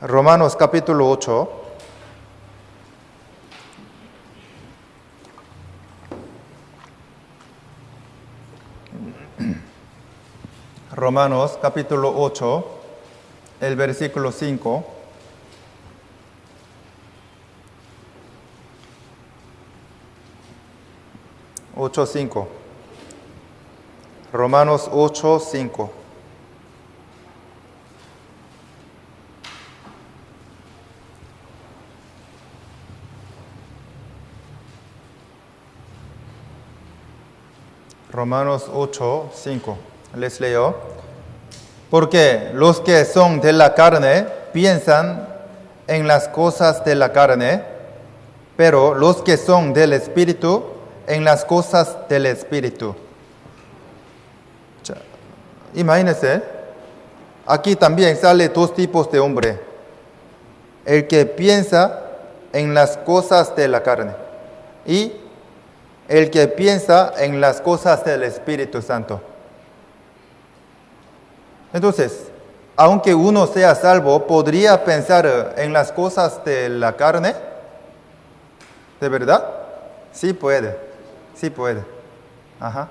Romanos capítulo 8. Romanos capítulo 8, el versículo 5. Romanos 8, 5. Romanos 8, 5. Les leo. Porque los que son de la carne piensan en las cosas de la carne, pero los que son del Espíritu en las cosas del Espíritu. Imagínense, aquí también sale dos tipos de hombre. El que piensa en las cosas de la carne y el que piensa en las cosas del Espíritu Santo. Entonces, aunque uno sea salvo, ¿podría pensar en las cosas de la carne? ¿De verdad? Sí puede, sí puede. Ajá.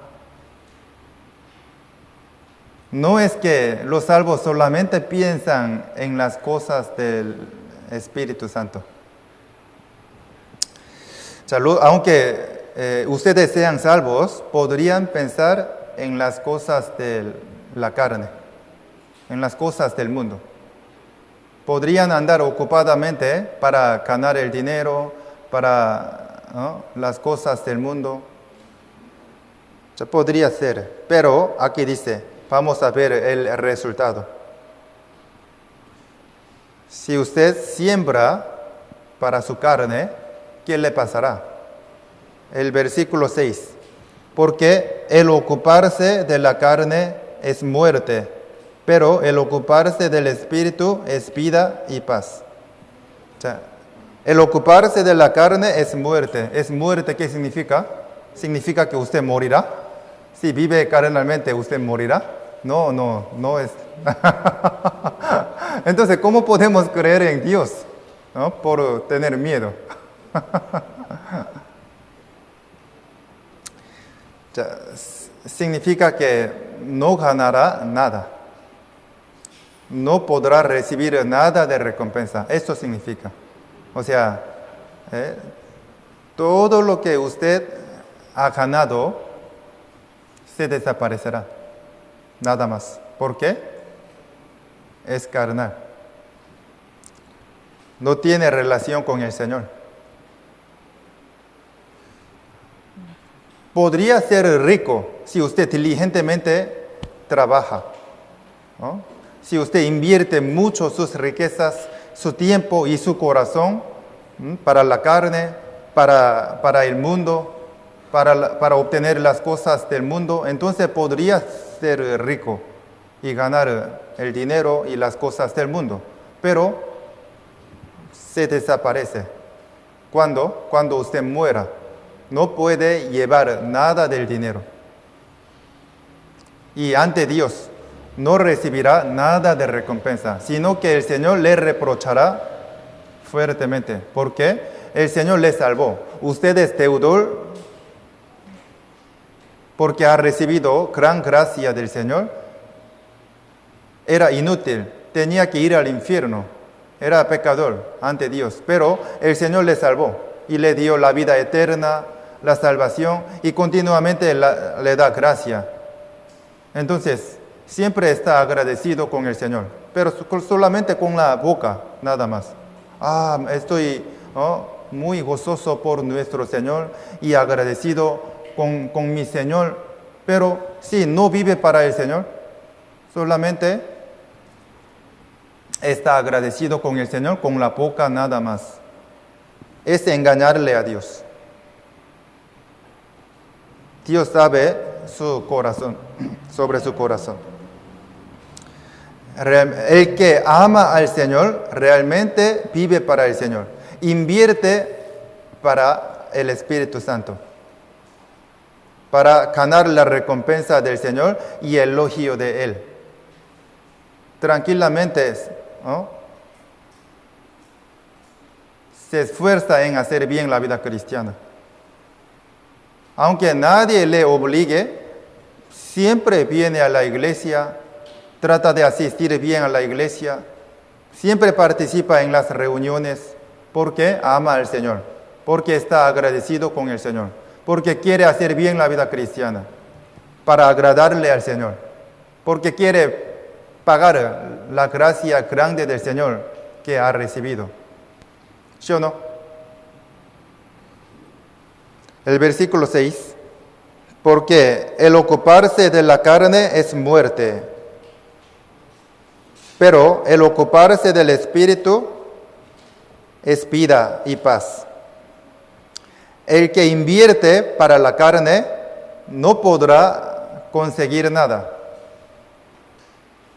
No es que los salvos solamente piensan en las cosas del Espíritu Santo. O sea, aunque ustedes sean salvos, podrían pensar en las cosas de la carne, en las cosas del mundo. Podrían andar ocupadamente para ganar el dinero, para las cosas del mundo. O sea, podría ser, pero aquí dice, vamos a ver el resultado. Si usted siembra para su carne, ¿qué le pasará? El versículo 6. Porque el ocuparse de la carne es muerte, pero el ocuparse del Espíritu es vida y paz. O sea, el ocuparse de la carne es muerte. ¿Es muerte qué significa? ¿Significa que usted morirá? Si vive carnalmente, ¿usted morirá? No es. Entonces, ¿cómo podemos creer en Dios? ¿No? Por tener miedo. Significa que no ganará nada. No podrá recibir nada de recompensa. Esto significa. O sea, todo lo que usted ha ganado se desaparecerá. Nada más. ¿Por qué? Es carnal. No tiene relación con el Señor. Podría ser rico si usted diligentemente trabaja, ¿no? Si usted invierte mucho sus riquezas, su tiempo y su corazón para la carne, para el mundo, para obtener las cosas del mundo, entonces podría ser rico y ganar el dinero y las cosas del mundo. Pero se desaparece. ¿Cuándo? Cuando usted muera. No puede llevar nada del dinero. Y ante Dios no recibirá nada de recompensa, sino que el Señor le reprochará fuertemente. ¿Por qué? El Señor le salvó. Usted es deudor porque ha recibido gran gracia del Señor. Era inútil, tenía que ir al infierno. Era pecador ante Dios, pero el Señor le salvó y le dio la vida eterna, la salvación, y continuamente le da gracia. Entonces, siempre está agradecido con el Señor, pero solamente con la boca, nada más. Estoy muy gozoso por nuestro Señor y agradecido con mi Señor, pero si no vive para el Señor, solamente está agradecido con el Señor con la boca nada más. Es engañarle a Dios. Dios sabe su corazón, sobre su corazón. El que ama al Señor realmente vive para el Señor. Invierte para el Espíritu Santo, para ganar la recompensa del Señor y el elogio de Él. Tranquilamente, ¿no?, se esfuerza en hacer bien la vida cristiana. Aunque nadie le obligue, siempre viene a la iglesia, trata de asistir bien a la iglesia, siempre participa en las reuniones porque ama al Señor, porque está agradecido con el Señor, porque quiere hacer bien la vida cristiana, para agradarle al Señor, porque quiere pagar la gracia grande del Señor que ha recibido. ¿Sí o no? El versículo 6, porque el ocuparse de la carne es muerte, pero el ocuparse del Espíritu es vida y paz. El que invierte para la carne no podrá conseguir nada,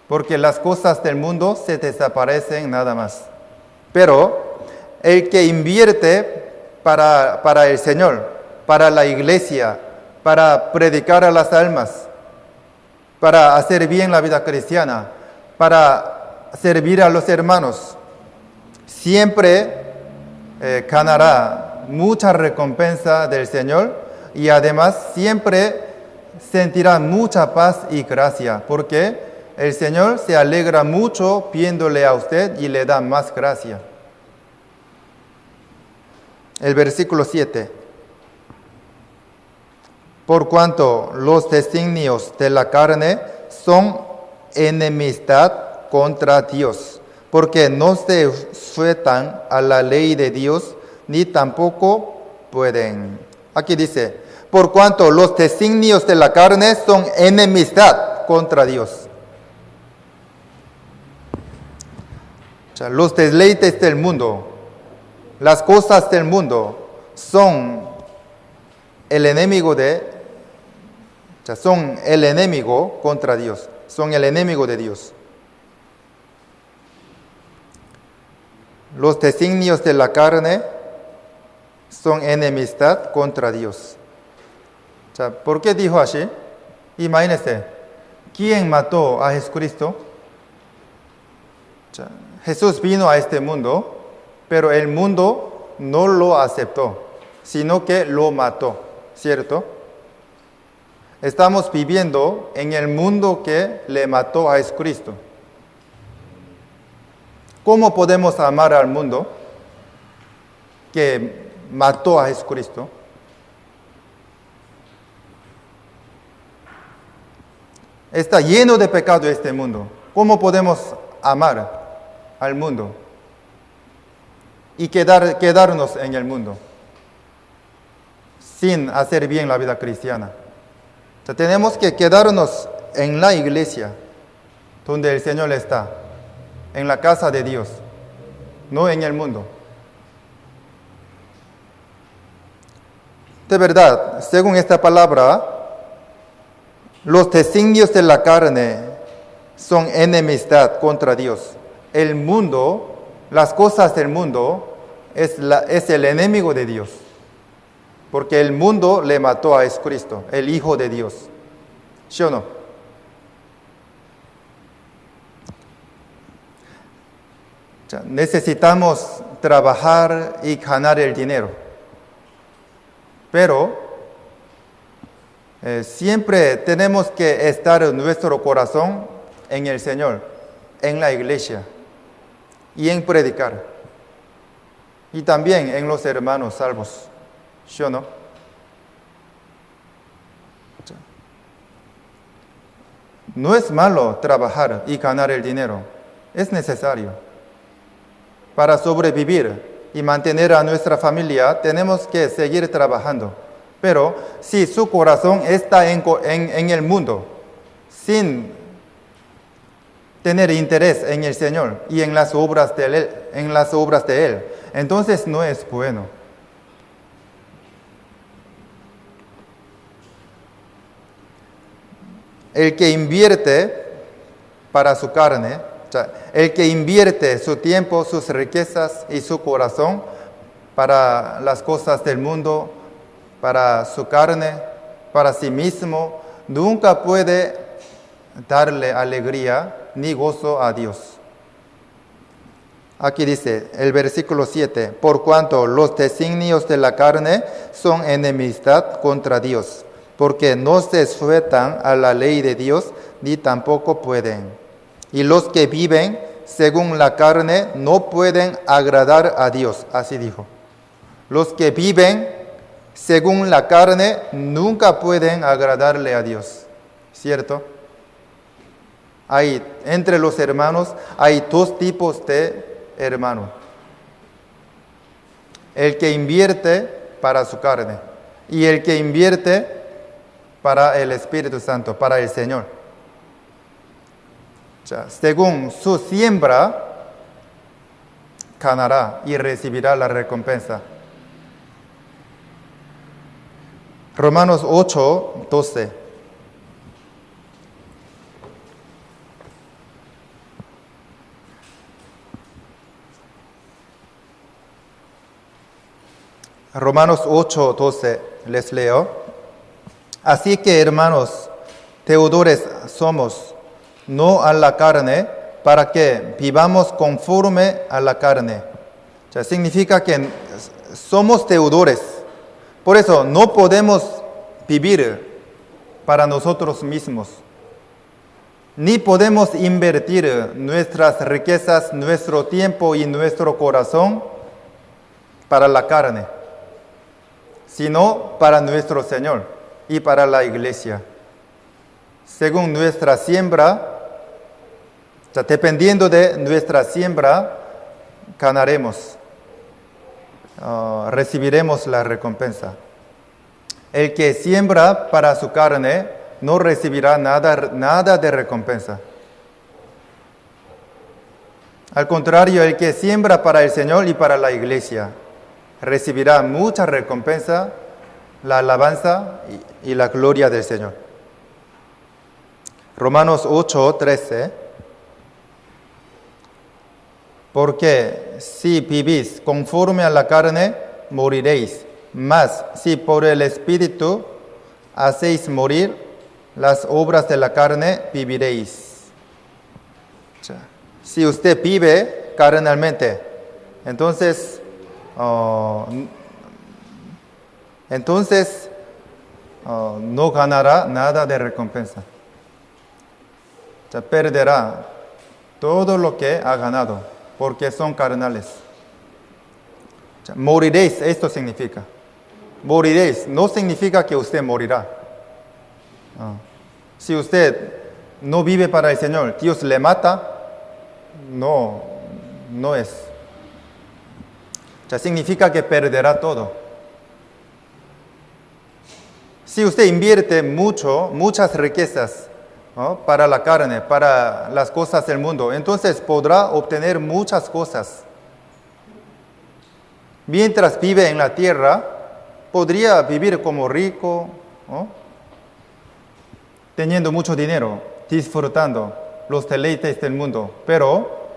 porque las cosas del mundo se desaparecen nada más. Pero el que invierte para el Señor, para la iglesia, para predicar a las almas, para hacer bien la vida cristiana, para servir a los hermanos, siempre ganará mucha recompensa del Señor y además siempre sentirá mucha paz y gracia, porque el Señor se alegra mucho viéndole a usted y le da más gracia. El versículo 7. Por cuanto los designios de la carne son enemistad contra Dios, porque no se sujetan a la ley de Dios, ni tampoco pueden. Aquí dice, por cuanto los designios de la carne son enemistad contra Dios. O sea, los deleites del mundo, las cosas del mundo son el enemigo son el enemigo contra Dios, son el enemigo de Dios. Los designios de la carne son enemistad contra Dios. O sea, ¿por qué dijo así? Imagínense, ¿quién mató a Jesucristo? O sea, Jesús vino a este mundo, pero el mundo no lo aceptó, sino que lo mató, ¿cierto? Estamos viviendo en el mundo que le mató a Jesucristo. ¿Cómo podemos amar al mundo que mató a Jesucristo? Está lleno de pecado este mundo. ¿Cómo podemos amar al mundo y quedarnos en el mundo sin hacer bien la vida cristiana? O sea, tenemos que quedarnos en la iglesia donde el Señor está, en la casa de Dios, no en el mundo. De verdad, según esta palabra, los designios de la carne son enemistad contra Dios. El mundo, las cosas del mundo, es el enemigo de Dios. Porque el mundo le mató a Jesucristo, el Hijo de Dios. ¿Sí o no? O sea, necesitamos trabajar y ganar el dinero. Pero siempre tenemos que estar en nuestro corazón en el Señor, en la iglesia y en predicar. Y también en los hermanos salvos. ¿Sí o no? No es malo trabajar y ganar el dinero. Es necesario. Para sobrevivir y mantener a nuestra familia, tenemos que seguir trabajando. Pero si su corazón está en el mundo, sin tener interés en el Señor y en las obras de Él, entonces no es bueno. El que invierte para su carne, o sea, el que invierte su tiempo, sus riquezas y su corazón para las cosas del mundo, para su carne, para sí mismo, nunca puede darle alegría ni gozo a Dios. Aquí dice el versículo 7, por cuanto los designios de la carne son enemistad contra Dios, porque no se sujetan a la ley de Dios, ni tampoco pueden. Y los que viven según la carne no pueden agradar a Dios, así dijo. Los que viven según la carne nunca pueden agradarle a Dios, ¿cierto? Entre los hermanos hay dos tipos de hermano. El que invierte para su carne y el que invierte para el Espíritu Santo, para el Señor. O sea, según su siembra, ganará y recibirá la recompensa. Romanos 8, 12. Romanos 8, 12, les leo. Así que, hermanos, deudores somos, no a la carne, para que vivamos conforme a la carne. O sea, significa que somos deudores. Por eso no podemos vivir para nosotros mismos, ni podemos invertir nuestras riquezas, nuestro tiempo y nuestro corazón para la carne, sino para nuestro Señor y para la iglesia. Según nuestra siembra, o sea, dependiendo de nuestra siembra, ganaremos. Recibiremos la recompensa. El que siembra para su carne no recibirá nada de recompensa. Al contrario, el que siembra para el Señor y para la iglesia recibirá mucha recompensa, la alabanza y la gloria del Señor. Romanos 8, 13. Porque si vivís conforme a la carne, moriréis. Mas si por el Espíritu hacéis morir las obras de la carne, viviréis. O sea, si usted vive carnalmente, entonces no ganará nada de recompensa. O sea, perderá todo lo que ha ganado, porque son carnales. O sea, moriréis, esto significa. Moriréis, no significa que usted morirá. Si usted no vive para el Señor, Dios le mata, no es. O sea, significa que perderá todo. Si usted invierte muchas riquezas, ¿no?, para la carne, para las cosas del mundo, entonces podrá obtener muchas cosas. Mientras vive en la tierra, podría vivir como rico, ¿no?, teniendo mucho dinero, disfrutando los deleites del mundo, pero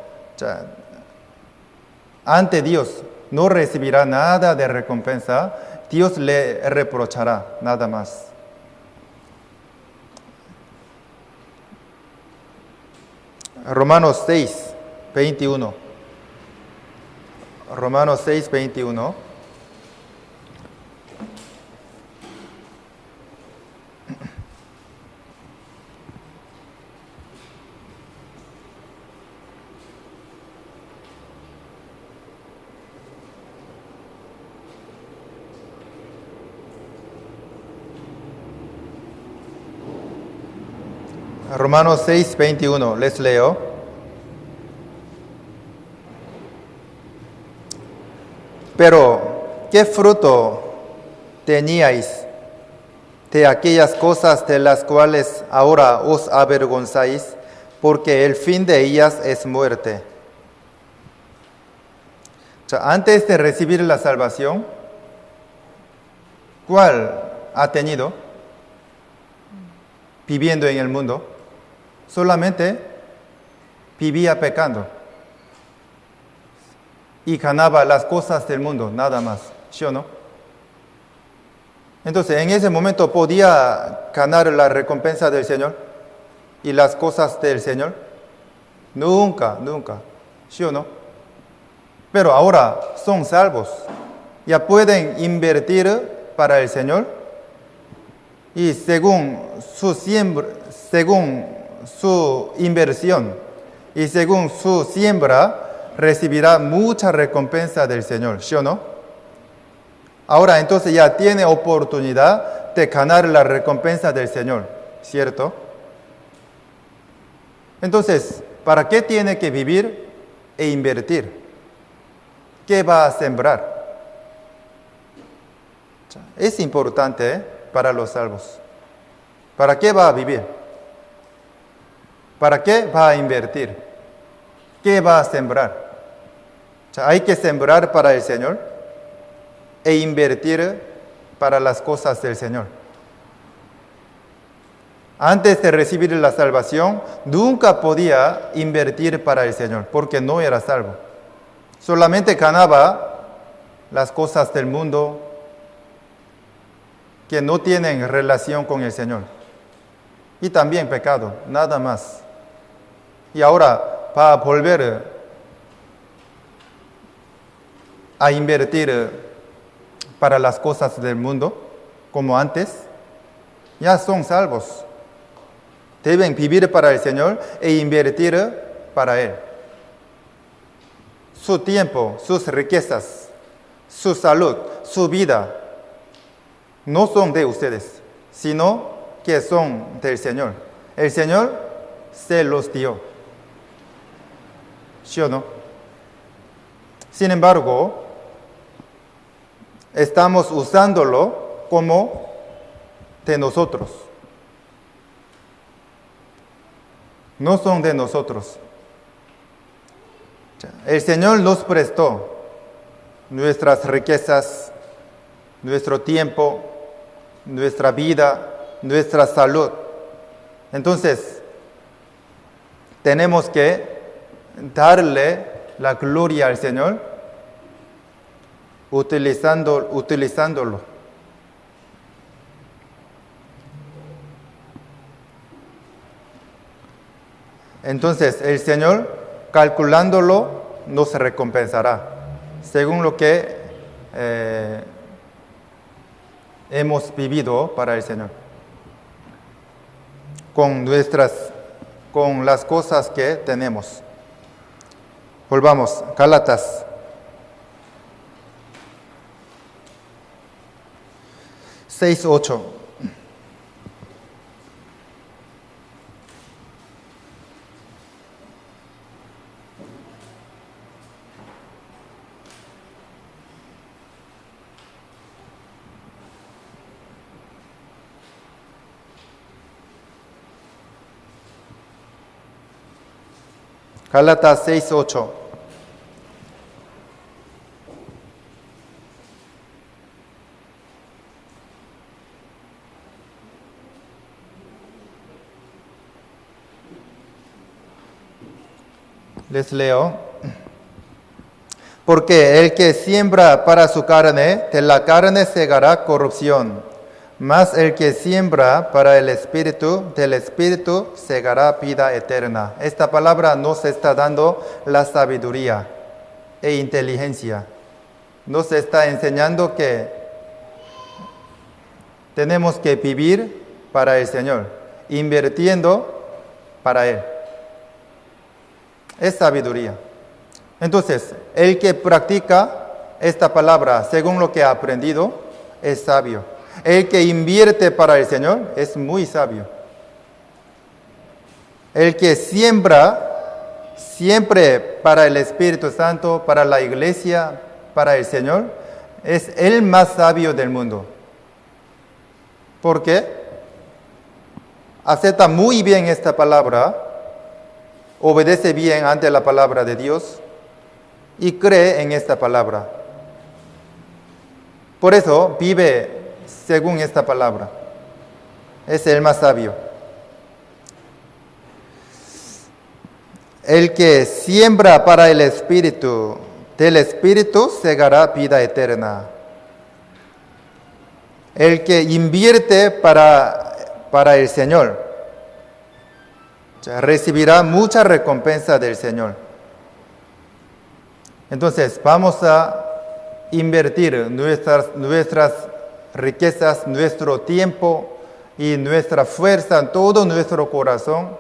ante Dios no recibirá nada de recompensa. Dios le reprochará nada más. Romanos 6, 21. Romanos 6, 21. Romanos 6, 21, les leo. Pero, ¿qué fruto teníais de aquellas cosas de las cuales ahora os avergonzáis? porque el fin de ellas es muerte. O sea, antes de recibir la salvación, ¿cuál ha tenido? Viviendo en el mundo, solamente vivía pecando y ganaba las cosas del mundo, nada más, ¿sí o no? Entonces, en ese momento podía ganar la recompensa del Señor y las cosas del Señor. Nunca, ¿sí o no? Pero ahora son salvos, ya pueden invertir para el Señor. Y según su inversión y según su siembra, recibirá mucha recompensa del Señor, ¿sí o no? Ahora entonces ya tiene oportunidad de ganar la recompensa del Señor, ¿cierto? Entonces, ¿para qué tiene que vivir e invertir? ¿Qué va a sembrar? Es importante, para los salvos. ¿Para qué va a vivir? ¿Para qué va a invertir? ¿Qué va a sembrar? O sea, hay que sembrar para el Señor e invertir para las cosas del Señor. Antes de recibir la salvación, nunca podía invertir para el Señor, porque no era salvo. Solamente ganaba las cosas del mundo, que no tienen relación con el Señor. Y también pecado, nada más. Y ahora, para volver a invertir para las cosas del mundo, como antes, ya son salvos. Deben vivir para el Señor e invertir para Él. Su tiempo, sus riquezas, su salud, su vida, no son de ustedes, sino que son del Señor. El Señor se los dio. ¿Sí o no? Sin embargo, estamos usándolo como de nosotros. No son de nosotros. El Señor nos prestó nuestras riquezas, nuestro tiempo, nuestra vida, nuestra salud. Entonces, tenemos que darle la gloria al Señor utilizándolo. Entonces, el Señor, calculándolo, nos recompensará, según lo que hemos vivido para el Señor, con las cosas que tenemos. Volvamos, Gálatas. Seis, 8. Gálatas 6:8. Les leo. Porque el que siembra para su carne, de la carne segará corrupción. Mas el que siembra para el Espíritu, del Espíritu segará vida eterna. Esta palabra nos está dando la sabiduría e inteligencia. Nos está enseñando que tenemos que vivir para el Señor, invirtiendo para Él. Es sabiduría. Entonces, el que practica esta palabra según lo que ha aprendido es sabio. El que invierte para el Señor es muy sabio. El que siembra siempre para el Espíritu Santo, para la iglesia, para el Señor, es el más sabio del mundo. ¿Por qué? Acepta muy bien esta palabra obedece bien ante la palabra de Dios y cree en esta palabra. Por eso vive según esta palabra. Es el más sabio. El que siembra para el Espíritu, del Espíritu segará vida eterna. El que invierte para el Señor, recibirá mucha recompensa del Señor. Entonces, vamos a invertir nuestras riquezas, nuestro tiempo y nuestra fuerza, todo nuestro corazón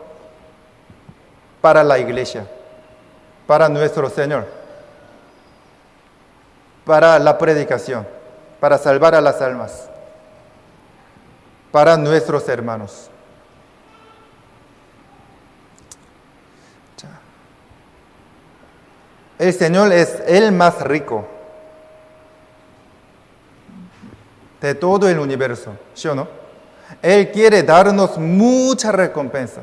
para la iglesia, para nuestro Señor, para la predicación, para salvar a las almas, para nuestros hermanos. El Señor es el más rico de todo el universo, ¿sí o no? Él quiere darnos mucha recompensa,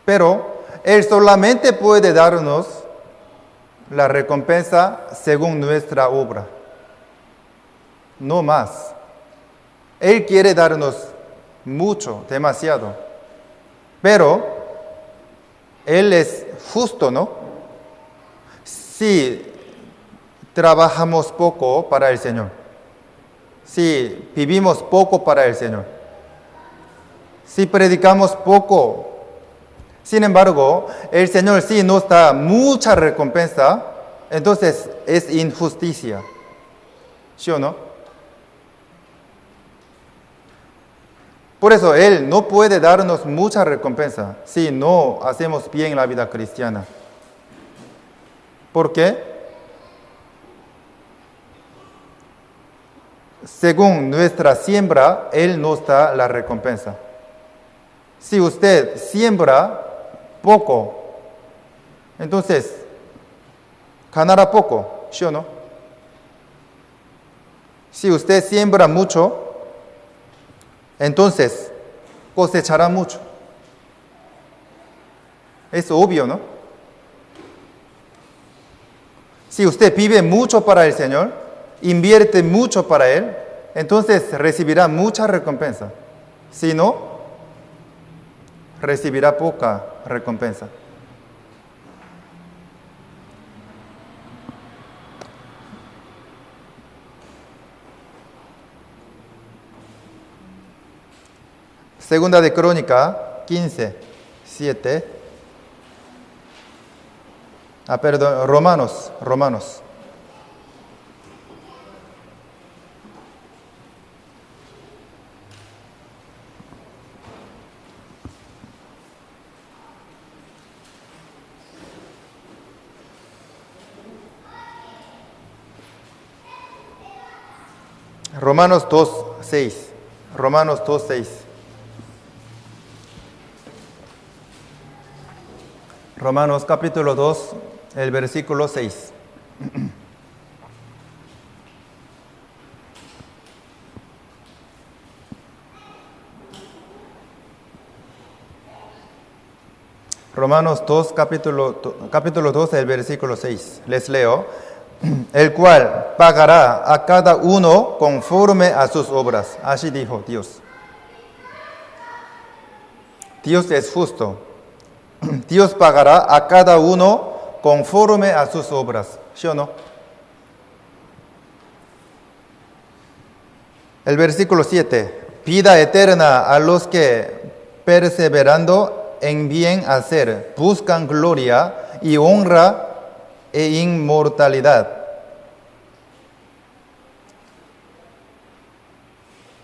pero Él solamente puede darnos la recompensa según nuestra obra, no más. Él quiere darnos mucho, demasiado, pero Él es justo, ¿no? Si trabajamos poco para el Señor, si vivimos poco para el Señor, si predicamos poco, sin embargo, el Señor sí nos da mucha recompensa, entonces es injusticia, ¿sí o no? Por eso Él no puede darnos mucha recompensa si no hacemos bien la vida cristiana. ¿Por qué? Según nuestra siembra, Él nos da la recompensa. Si usted siembra poco, entonces ganará poco, ¿sí o no? Si usted siembra mucho, entonces cosechará mucho. Es obvio, ¿no? Si usted vive mucho para el Señor, invierte mucho para Él, entonces recibirá mucha recompensa. Si no, recibirá poca recompensa. Segunda de Crónica 15, 7. Romanos. Romanos 2:6. Romanos 2:6. Romanos capítulo 2, el versículo 6. Romanos 2, capítulo 2, el versículo 6. Les leo. El cual pagará a cada uno conforme a sus obras. Así dijo Dios. Dios es justo. Dios pagará a cada uno conforme a sus obras. ¿Sí o no? El versículo 7. Vida eterna a los que, perseverando en bien hacer, buscan gloria y honra e inmortalidad.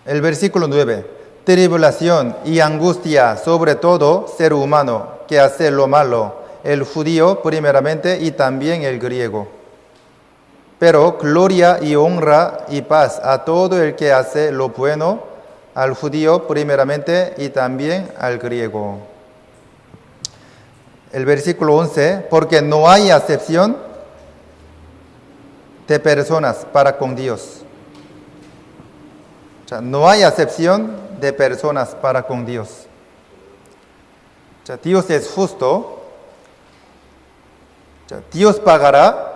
El versículo 9. Tribulación y angustia sobre todo ser humano que hace lo malo, el judío primeramente y también el griego. Pero gloria y honra y paz a todo el que hace lo bueno, al judío primeramente y también al griego. El versículo 11, porque no hay acepción de personas para con Dios. O sea, no hay acepción de personas para con Dios. Dios es justo. Dios pagará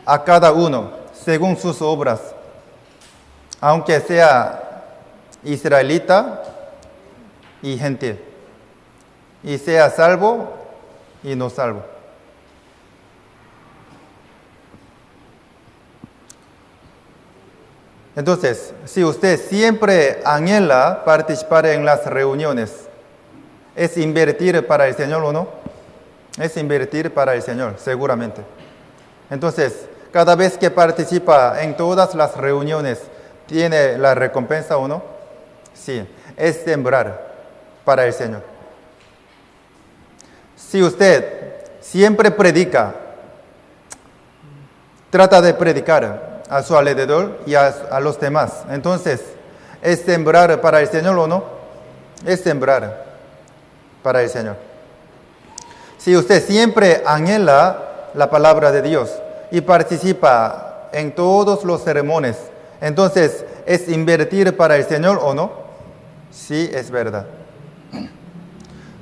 a cada uno según sus obras, aunque sea israelita y gentil, y sea salvo y no salvo. Entonces, si usted siempre anhela participar en las reuniones, ¿es invertir para el Señor o no? Es invertir para el Señor, seguramente. Entonces, cada vez que participa en todas las reuniones, ¿tiene la recompensa o no? Sí, es sembrar para el Señor. Si usted siempre predica, trata de predicar a su alrededor y a los demás, entonces, ¿es sembrar para el Señor o no? Es sembrar para el Señor. Si usted siempre anhela la palabra de Dios y participa en todos los sermones, entonces, ¿es invertir para el Señor o no? Sí, es verdad.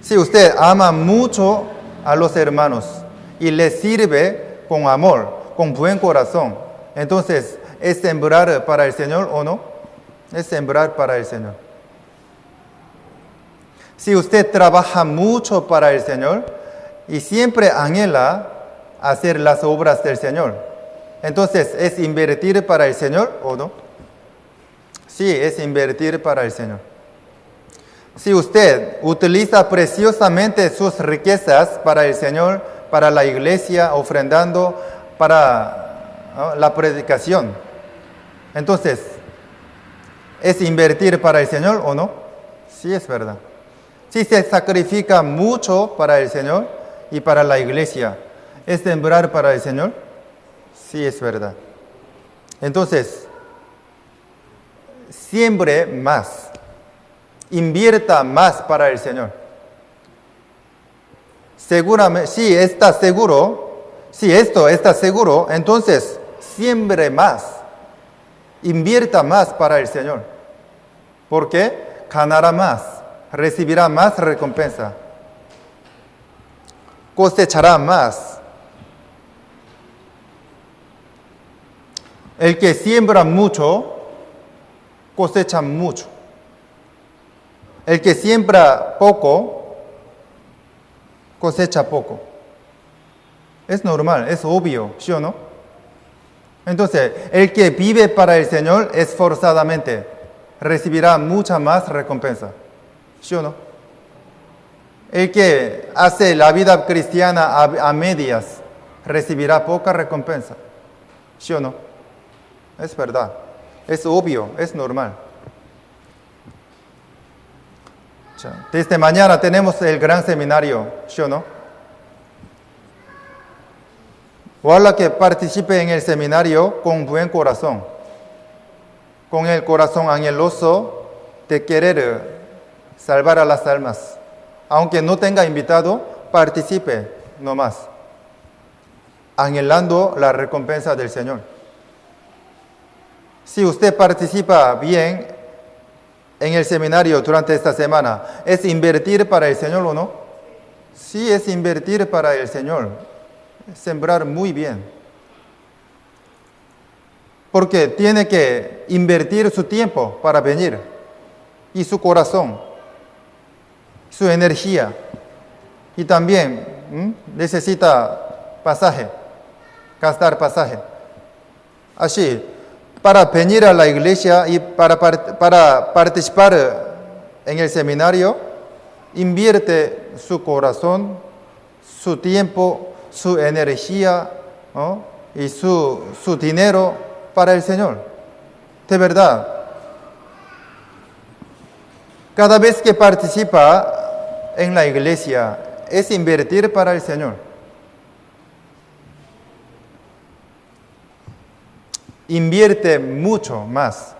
Si usted ama mucho a los hermanos y les sirve con amor, con buen corazón, entonces, ¿es sembrar para el Señor o no? Es sembrar para el Señor. Si usted trabaja mucho para el Señor y siempre anhela hacer las obras del Señor, entonces, ¿es invertir para el Señor o no? Sí, es invertir para el Señor. Si usted utiliza preciosamente sus riquezas para el Señor, para la iglesia, ofrendando para la predicación, entonces, ¿es invertir para el Señor o no? Sí, es verdad. Si se sacrifica mucho para el Señor y para la iglesia, ¿es sembrar para el Señor? Sí, es verdad. Entonces, siembre más, invierta más para el Señor. Seguramente, si está seguro, si esto está seguro, entonces siembre más, invierta más para el Señor. ¿Por qué? Ganará más, recibirá más recompensa, cosechará más. El que siembra mucho, cosecha mucho. El que siembra poco, cosecha poco. Es normal, es obvio, ¿sí o no? Entonces, el que vive para el Señor esforzadamente recibirá mucha más recompensa, ¿sí o no? El que hace la vida cristiana a medias recibirá poca recompensa, ¿sí o no? Es verdad, es obvio, es normal. Desde mañana tenemos el gran seminario, ¿sí o no? Ojalá que participe en el seminario con buen corazón, con el corazón anheloso de querer salvar a las almas. Aunque no tenga invitado, participe nomás, anhelando la recompensa del Señor. Si usted participa bien en el seminario durante esta semana, ¿es invertir para el Señor o no? Sí, es invertir para el Señor, es sembrar muy bien. Porque tiene que invertir su tiempo para venir, y su corazón, su energía, y también necesita pasaje, gastar pasaje. Así, para venir a la iglesia y para participar en el seminario, invierte su corazón, su tiempo, su energía, ¿no? Y su dinero para el Señor. De verdad. Cada vez que participa en la iglesia, es invertir para el Señor. Invierta mucho más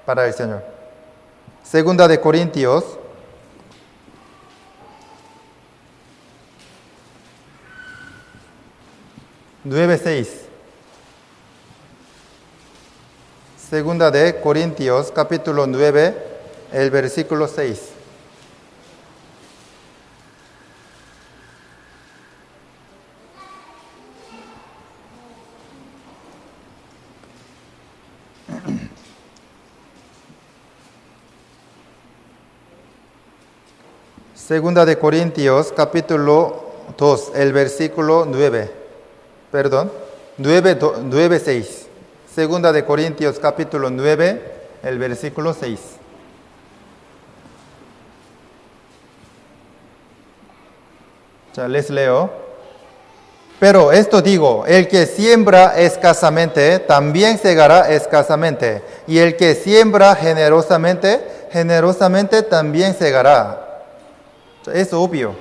para el Señor. Segunda de Corintios 9:6. Segunda de Corintios, capítulo 9, el versículo 6. Segunda de Corintios, capítulo 2, el versículo 9. Perdón, 9, 6. Segunda de Corintios, capítulo 9, el versículo 6. Ya les leo. Pero esto digo, el que siembra escasamente, también segará escasamente. Y el que siembra generosamente, generosamente también segará. Es obvio.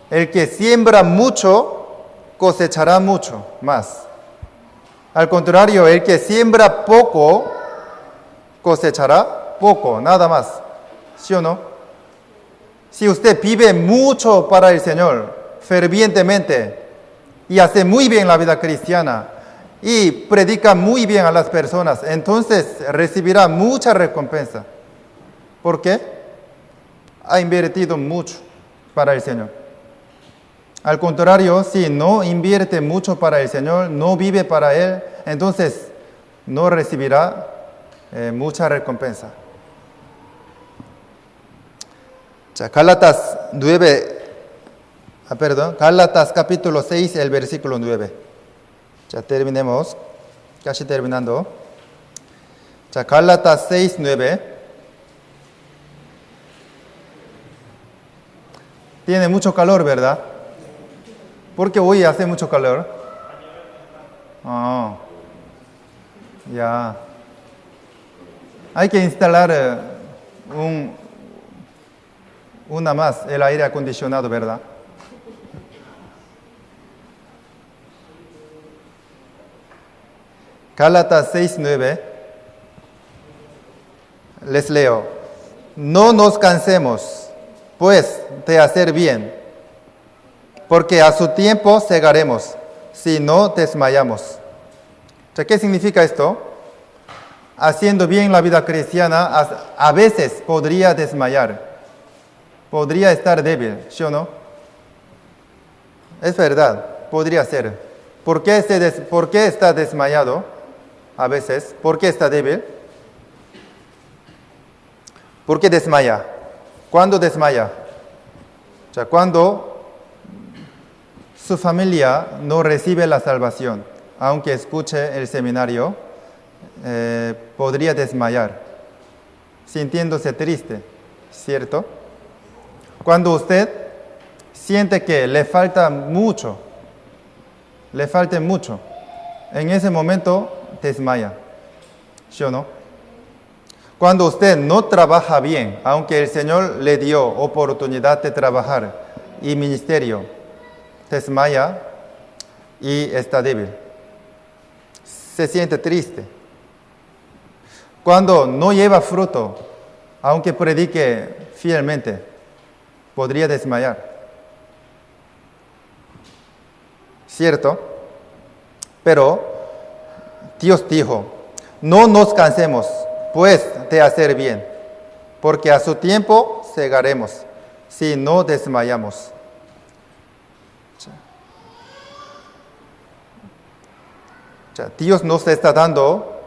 El que siembra mucho, cosechará mucho más. Al contrario, el que siembra poco, cosechará poco, nada más. ¿Sí o no? Si usted vive mucho para el Señor, fervientemente, y hace muy bien la vida cristiana, y predica muy bien a las personas, entonces recibirá mucha recompensa. ¿Por qué? Ha invertido mucho para el Señor. Al contrario, si no invierte mucho para el Señor, no vive para Él, entonces no recibirá mucha recompensa. Gálatas capítulo 6, el versículo 9. Ya terminemos, casi terminando. Gálatas 6, 9. Tiene mucho calor, ¿verdad? Porque hoy hace mucho calor. Ya. Hay que instalar una más, el aire acondicionado, ¿verdad? Gálatas 6:9. Les leo. No nos cansemos, pues, de hacer bien, porque a su tiempo segaremos, si no desmayamos. ¿Qué significa esto? Haciendo bien la vida cristiana, a veces podría desmayar. Podría estar débil, ¿sí o no? Es verdad, podría ser. ¿Por qué está desmayado a veces? ¿Por qué está débil? ¿Por qué desmaya? ¿Cuándo desmaya? Cuando su familia no recibe la salvación, aunque escuche el seminario, podría desmayar, sintiéndose triste, ¿cierto? Cuando usted siente que le falta mucho, en ese momento desmaya, ¿sí o no? Cuando usted no trabaja bien, aunque el Señor le dio oportunidad de trabajar y ministerio, desmaya y está débil. Se siente triste. Cuando no lleva fruto, aunque predique fielmente, podría desmayar. ¿Cierto? Pero Dios dijo, no nos cansemos, pues, de hacer bien, porque a su tiempo segaremos, si no desmayamos. Dios nos está dando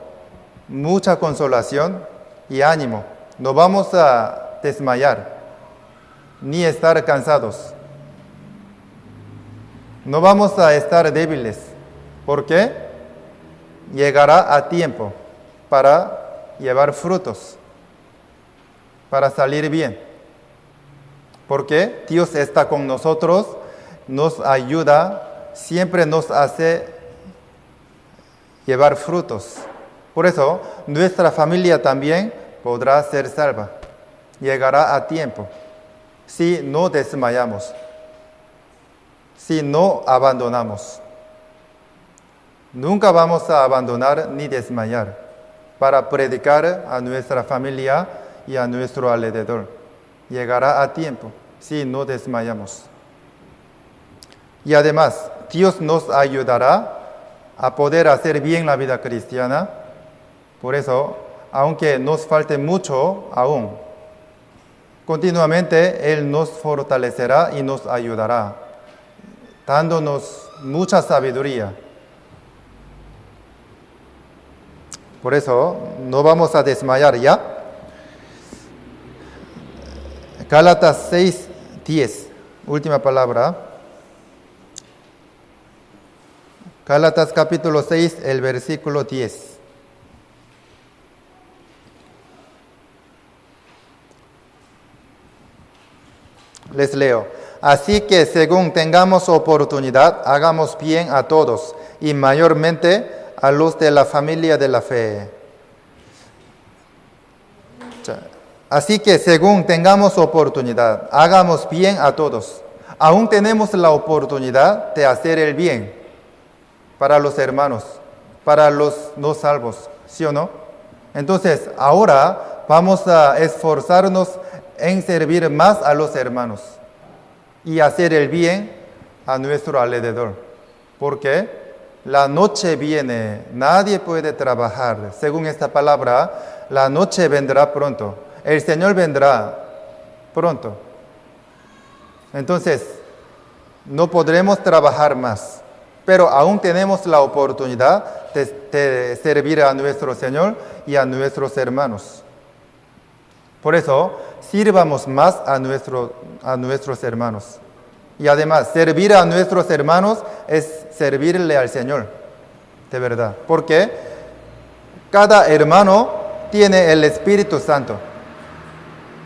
mucha consolación y ánimo. No vamos a desmayar, ni estar cansados. No vamos a estar débiles. ¿Por qué? Llegará a tiempo para llevar frutos, para salir bien. Porque Dios está con nosotros, nos ayuda, siempre nos hace llevar frutos. Por eso, nuestra familia también podrá ser salva. Llegará a tiempo, si no desmayamos, si no abandonamos. Nunca vamos a abandonar ni desmayar para predicar a nuestra familia y a nuestro alrededor. Llegará a tiempo, si no desmayamos. Y además, Dios nos ayudará a poder hacer bien la vida cristiana. Por eso, aunque nos falte mucho aún, continuamente Él nos fortalecerá y nos ayudará, dándonos mucha sabiduría. Por eso, no vamos a desmayar ya. Gálatas 6, 10. Última palabra. Gálatas capítulo 6, el versículo 10. Les leo. Así que según tengamos oportunidad, hagamos bien a todos y mayormente a los de la familia de la fe. Así que según tengamos oportunidad, hagamos bien a todos. Aún tenemos la oportunidad de hacer el bien para los hermanos, para los no salvos, ¿sí o no? Entonces, ahora vamos a esforzarnos en servir más a los hermanos y hacer el bien a nuestro alrededor. Porque la noche viene, nadie puede trabajar. Según esta palabra, la noche vendrá pronto. El Señor vendrá pronto. Entonces, no podremos trabajar más, pero aún tenemos la oportunidad de servir a nuestro Señor y a nuestros hermanos. Por eso, sirvamos más a nuestros hermanos. Y además, servir a nuestros hermanos es servirle al Señor, de verdad. Porque cada hermano tiene el Espíritu Santo.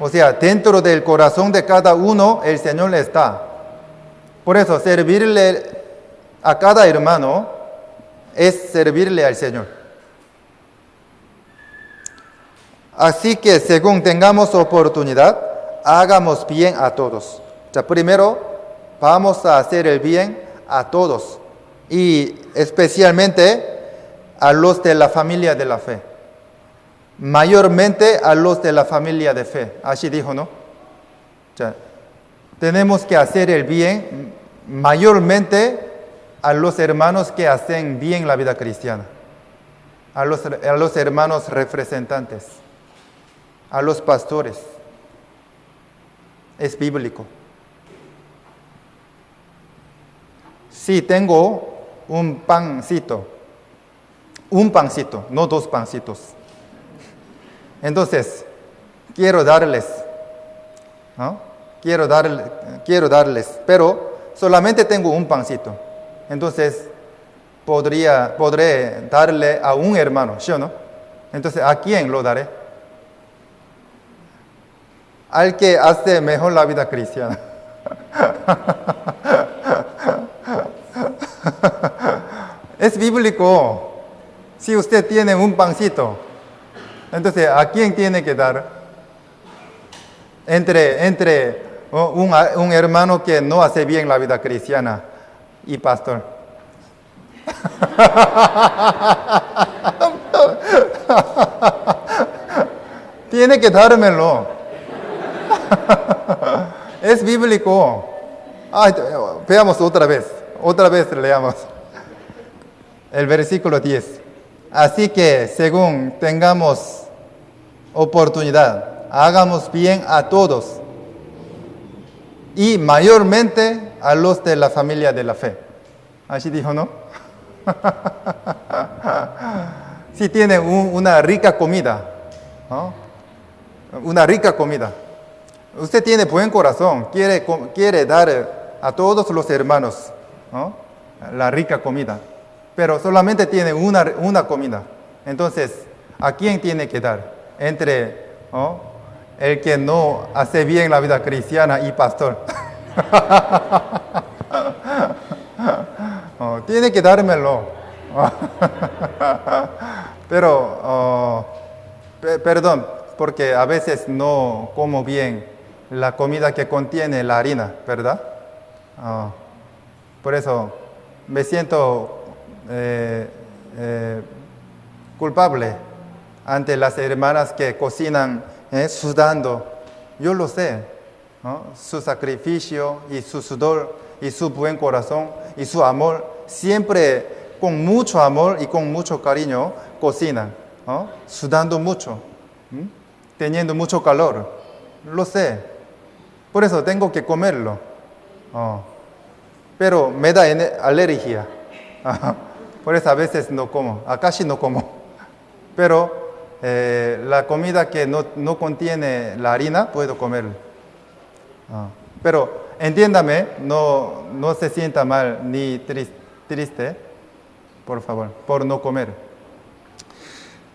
O sea, dentro del corazón de cada uno, el Señor está. Por eso, servirle a cada hermano es servirle al Señor. Así que, según tengamos oportunidad, hagamos bien a todos. O sea, primero, vamos a hacer el bien a todos. Y especialmente a los de la familia de la fe. Mayormente a los de la familia de fe. Así dijo, ¿no? O sea, tenemos que hacer el bien mayormente a los hermanos que hacen bien la vida cristiana. A los hermanos representantes. A los pastores. Es bíblico. Si tengo un pancito, no 2 pancitos. Entonces, quiero darles, ¿no? Quiero darles, pero solamente tengo un pancito. Entonces, podré darle a un hermano, ¿sí o no? Entonces, ¿a quién lo daré? Al que hace mejor la vida cristiana. Es bíblico. Si usted tiene un pancito, entonces, ¿a quién tiene que dar? Entre un hermano que no hace bien la vida cristiana y pastor. Tiene que dármelo. Es bíblico. Ay, veamos otra vez leamos. El versículo 10. Así que, según tengamos oportunidad, hagamos bien a todos y mayormente a los de la familia de la fe. Así dijo, ¿no? Si tiene una rica comida, ¿no? Una rica comida. Usted tiene buen corazón, quiere dar a todos los hermanos, ¿no? La rica comida, pero solamente tiene una comida. Entonces, ¿a quién tiene que dar? Entre, ¿no?, el que no hace bien la vida cristiana y pastor. Tiene que dármelo. Pero, perdón, porque a veces no como bien la comida que contiene la harina, ¿verdad? Por eso me siento culpable ante las hermanas que cocinan sudando. Yo lo sé, ¿no? Su sacrificio y su sudor y su buen corazón y su amor, siempre con mucho amor y con mucho cariño cocinan, ¿no? Sudando mucho, teniendo mucho calor. Lo sé. Por eso tengo que comerlo. Pero me da alergia. Por eso a veces no como, casi no como. Pero la comida que no contiene la harina, puedo comer. Pero entiéndame, no se sienta mal ni triste, por favor, por no comer.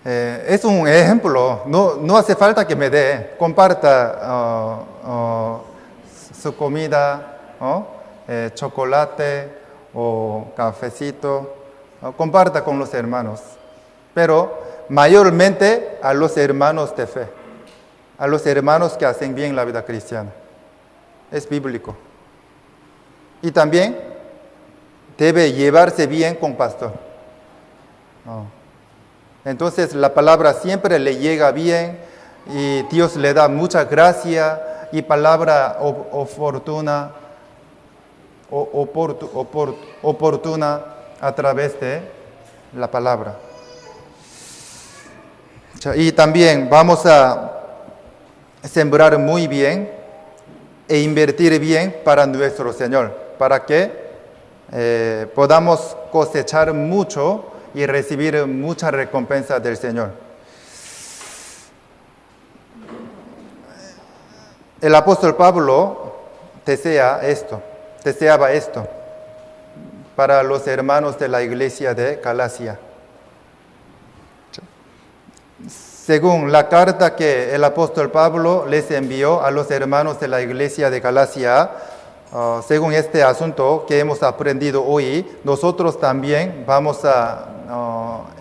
Es un ejemplo, no hace falta que me dé, comparta su comida, chocolate o cafecito, comparta con los hermanos, pero mayormente a los hermanos de fe, a los hermanos que hacen bien la vida cristiana. Es bíblico. Y también debe llevarse bien con pastor. Entonces la palabra siempre le llega bien y Dios le da mucha gracia y palabra oportuna a través de la palabra. Y también vamos a sembrar muy bien e invertir bien para nuestro Señor, para que podamos cosechar mucho y recibir mucha recompensa del Señor. El apóstol Pablo deseaba esto para los hermanos de la iglesia de Galacia. Según la carta que el apóstol Pablo les envió a los hermanos de la iglesia de Galacia, según este asunto que hemos aprendido hoy, nosotros también vamos a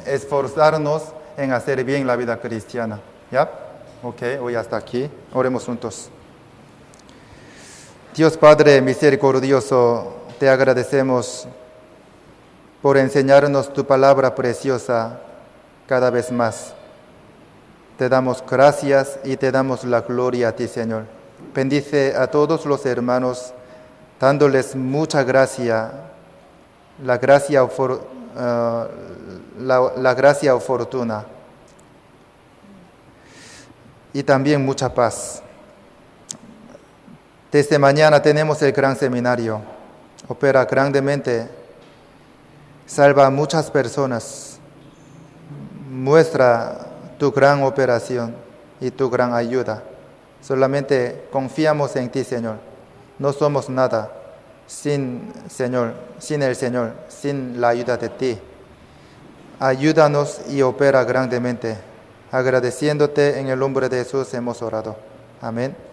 esforzarnos en hacer bien la vida cristiana. ¿Ya? Ok, hoy hasta aquí. Oremos juntos. Dios Padre misericordioso, te agradecemos por enseñarnos tu palabra preciosa cada vez más. Te damos gracias y te damos la gloria a ti, Señor. Bendice a todos los hermanos, dándoles mucha gracia, la gracia oportuna y también mucha paz. Desde mañana tenemos el gran seminario. Opera grandemente, salva a muchas personas, muestra tu gran operación y tu gran ayuda. Solamente confiamos en ti, Señor. No somos nada sin el Señor, sin la ayuda de ti. Ayúdanos y opera grandemente. Agradeciéndote en el nombre de Jesús hemos orado. Amén.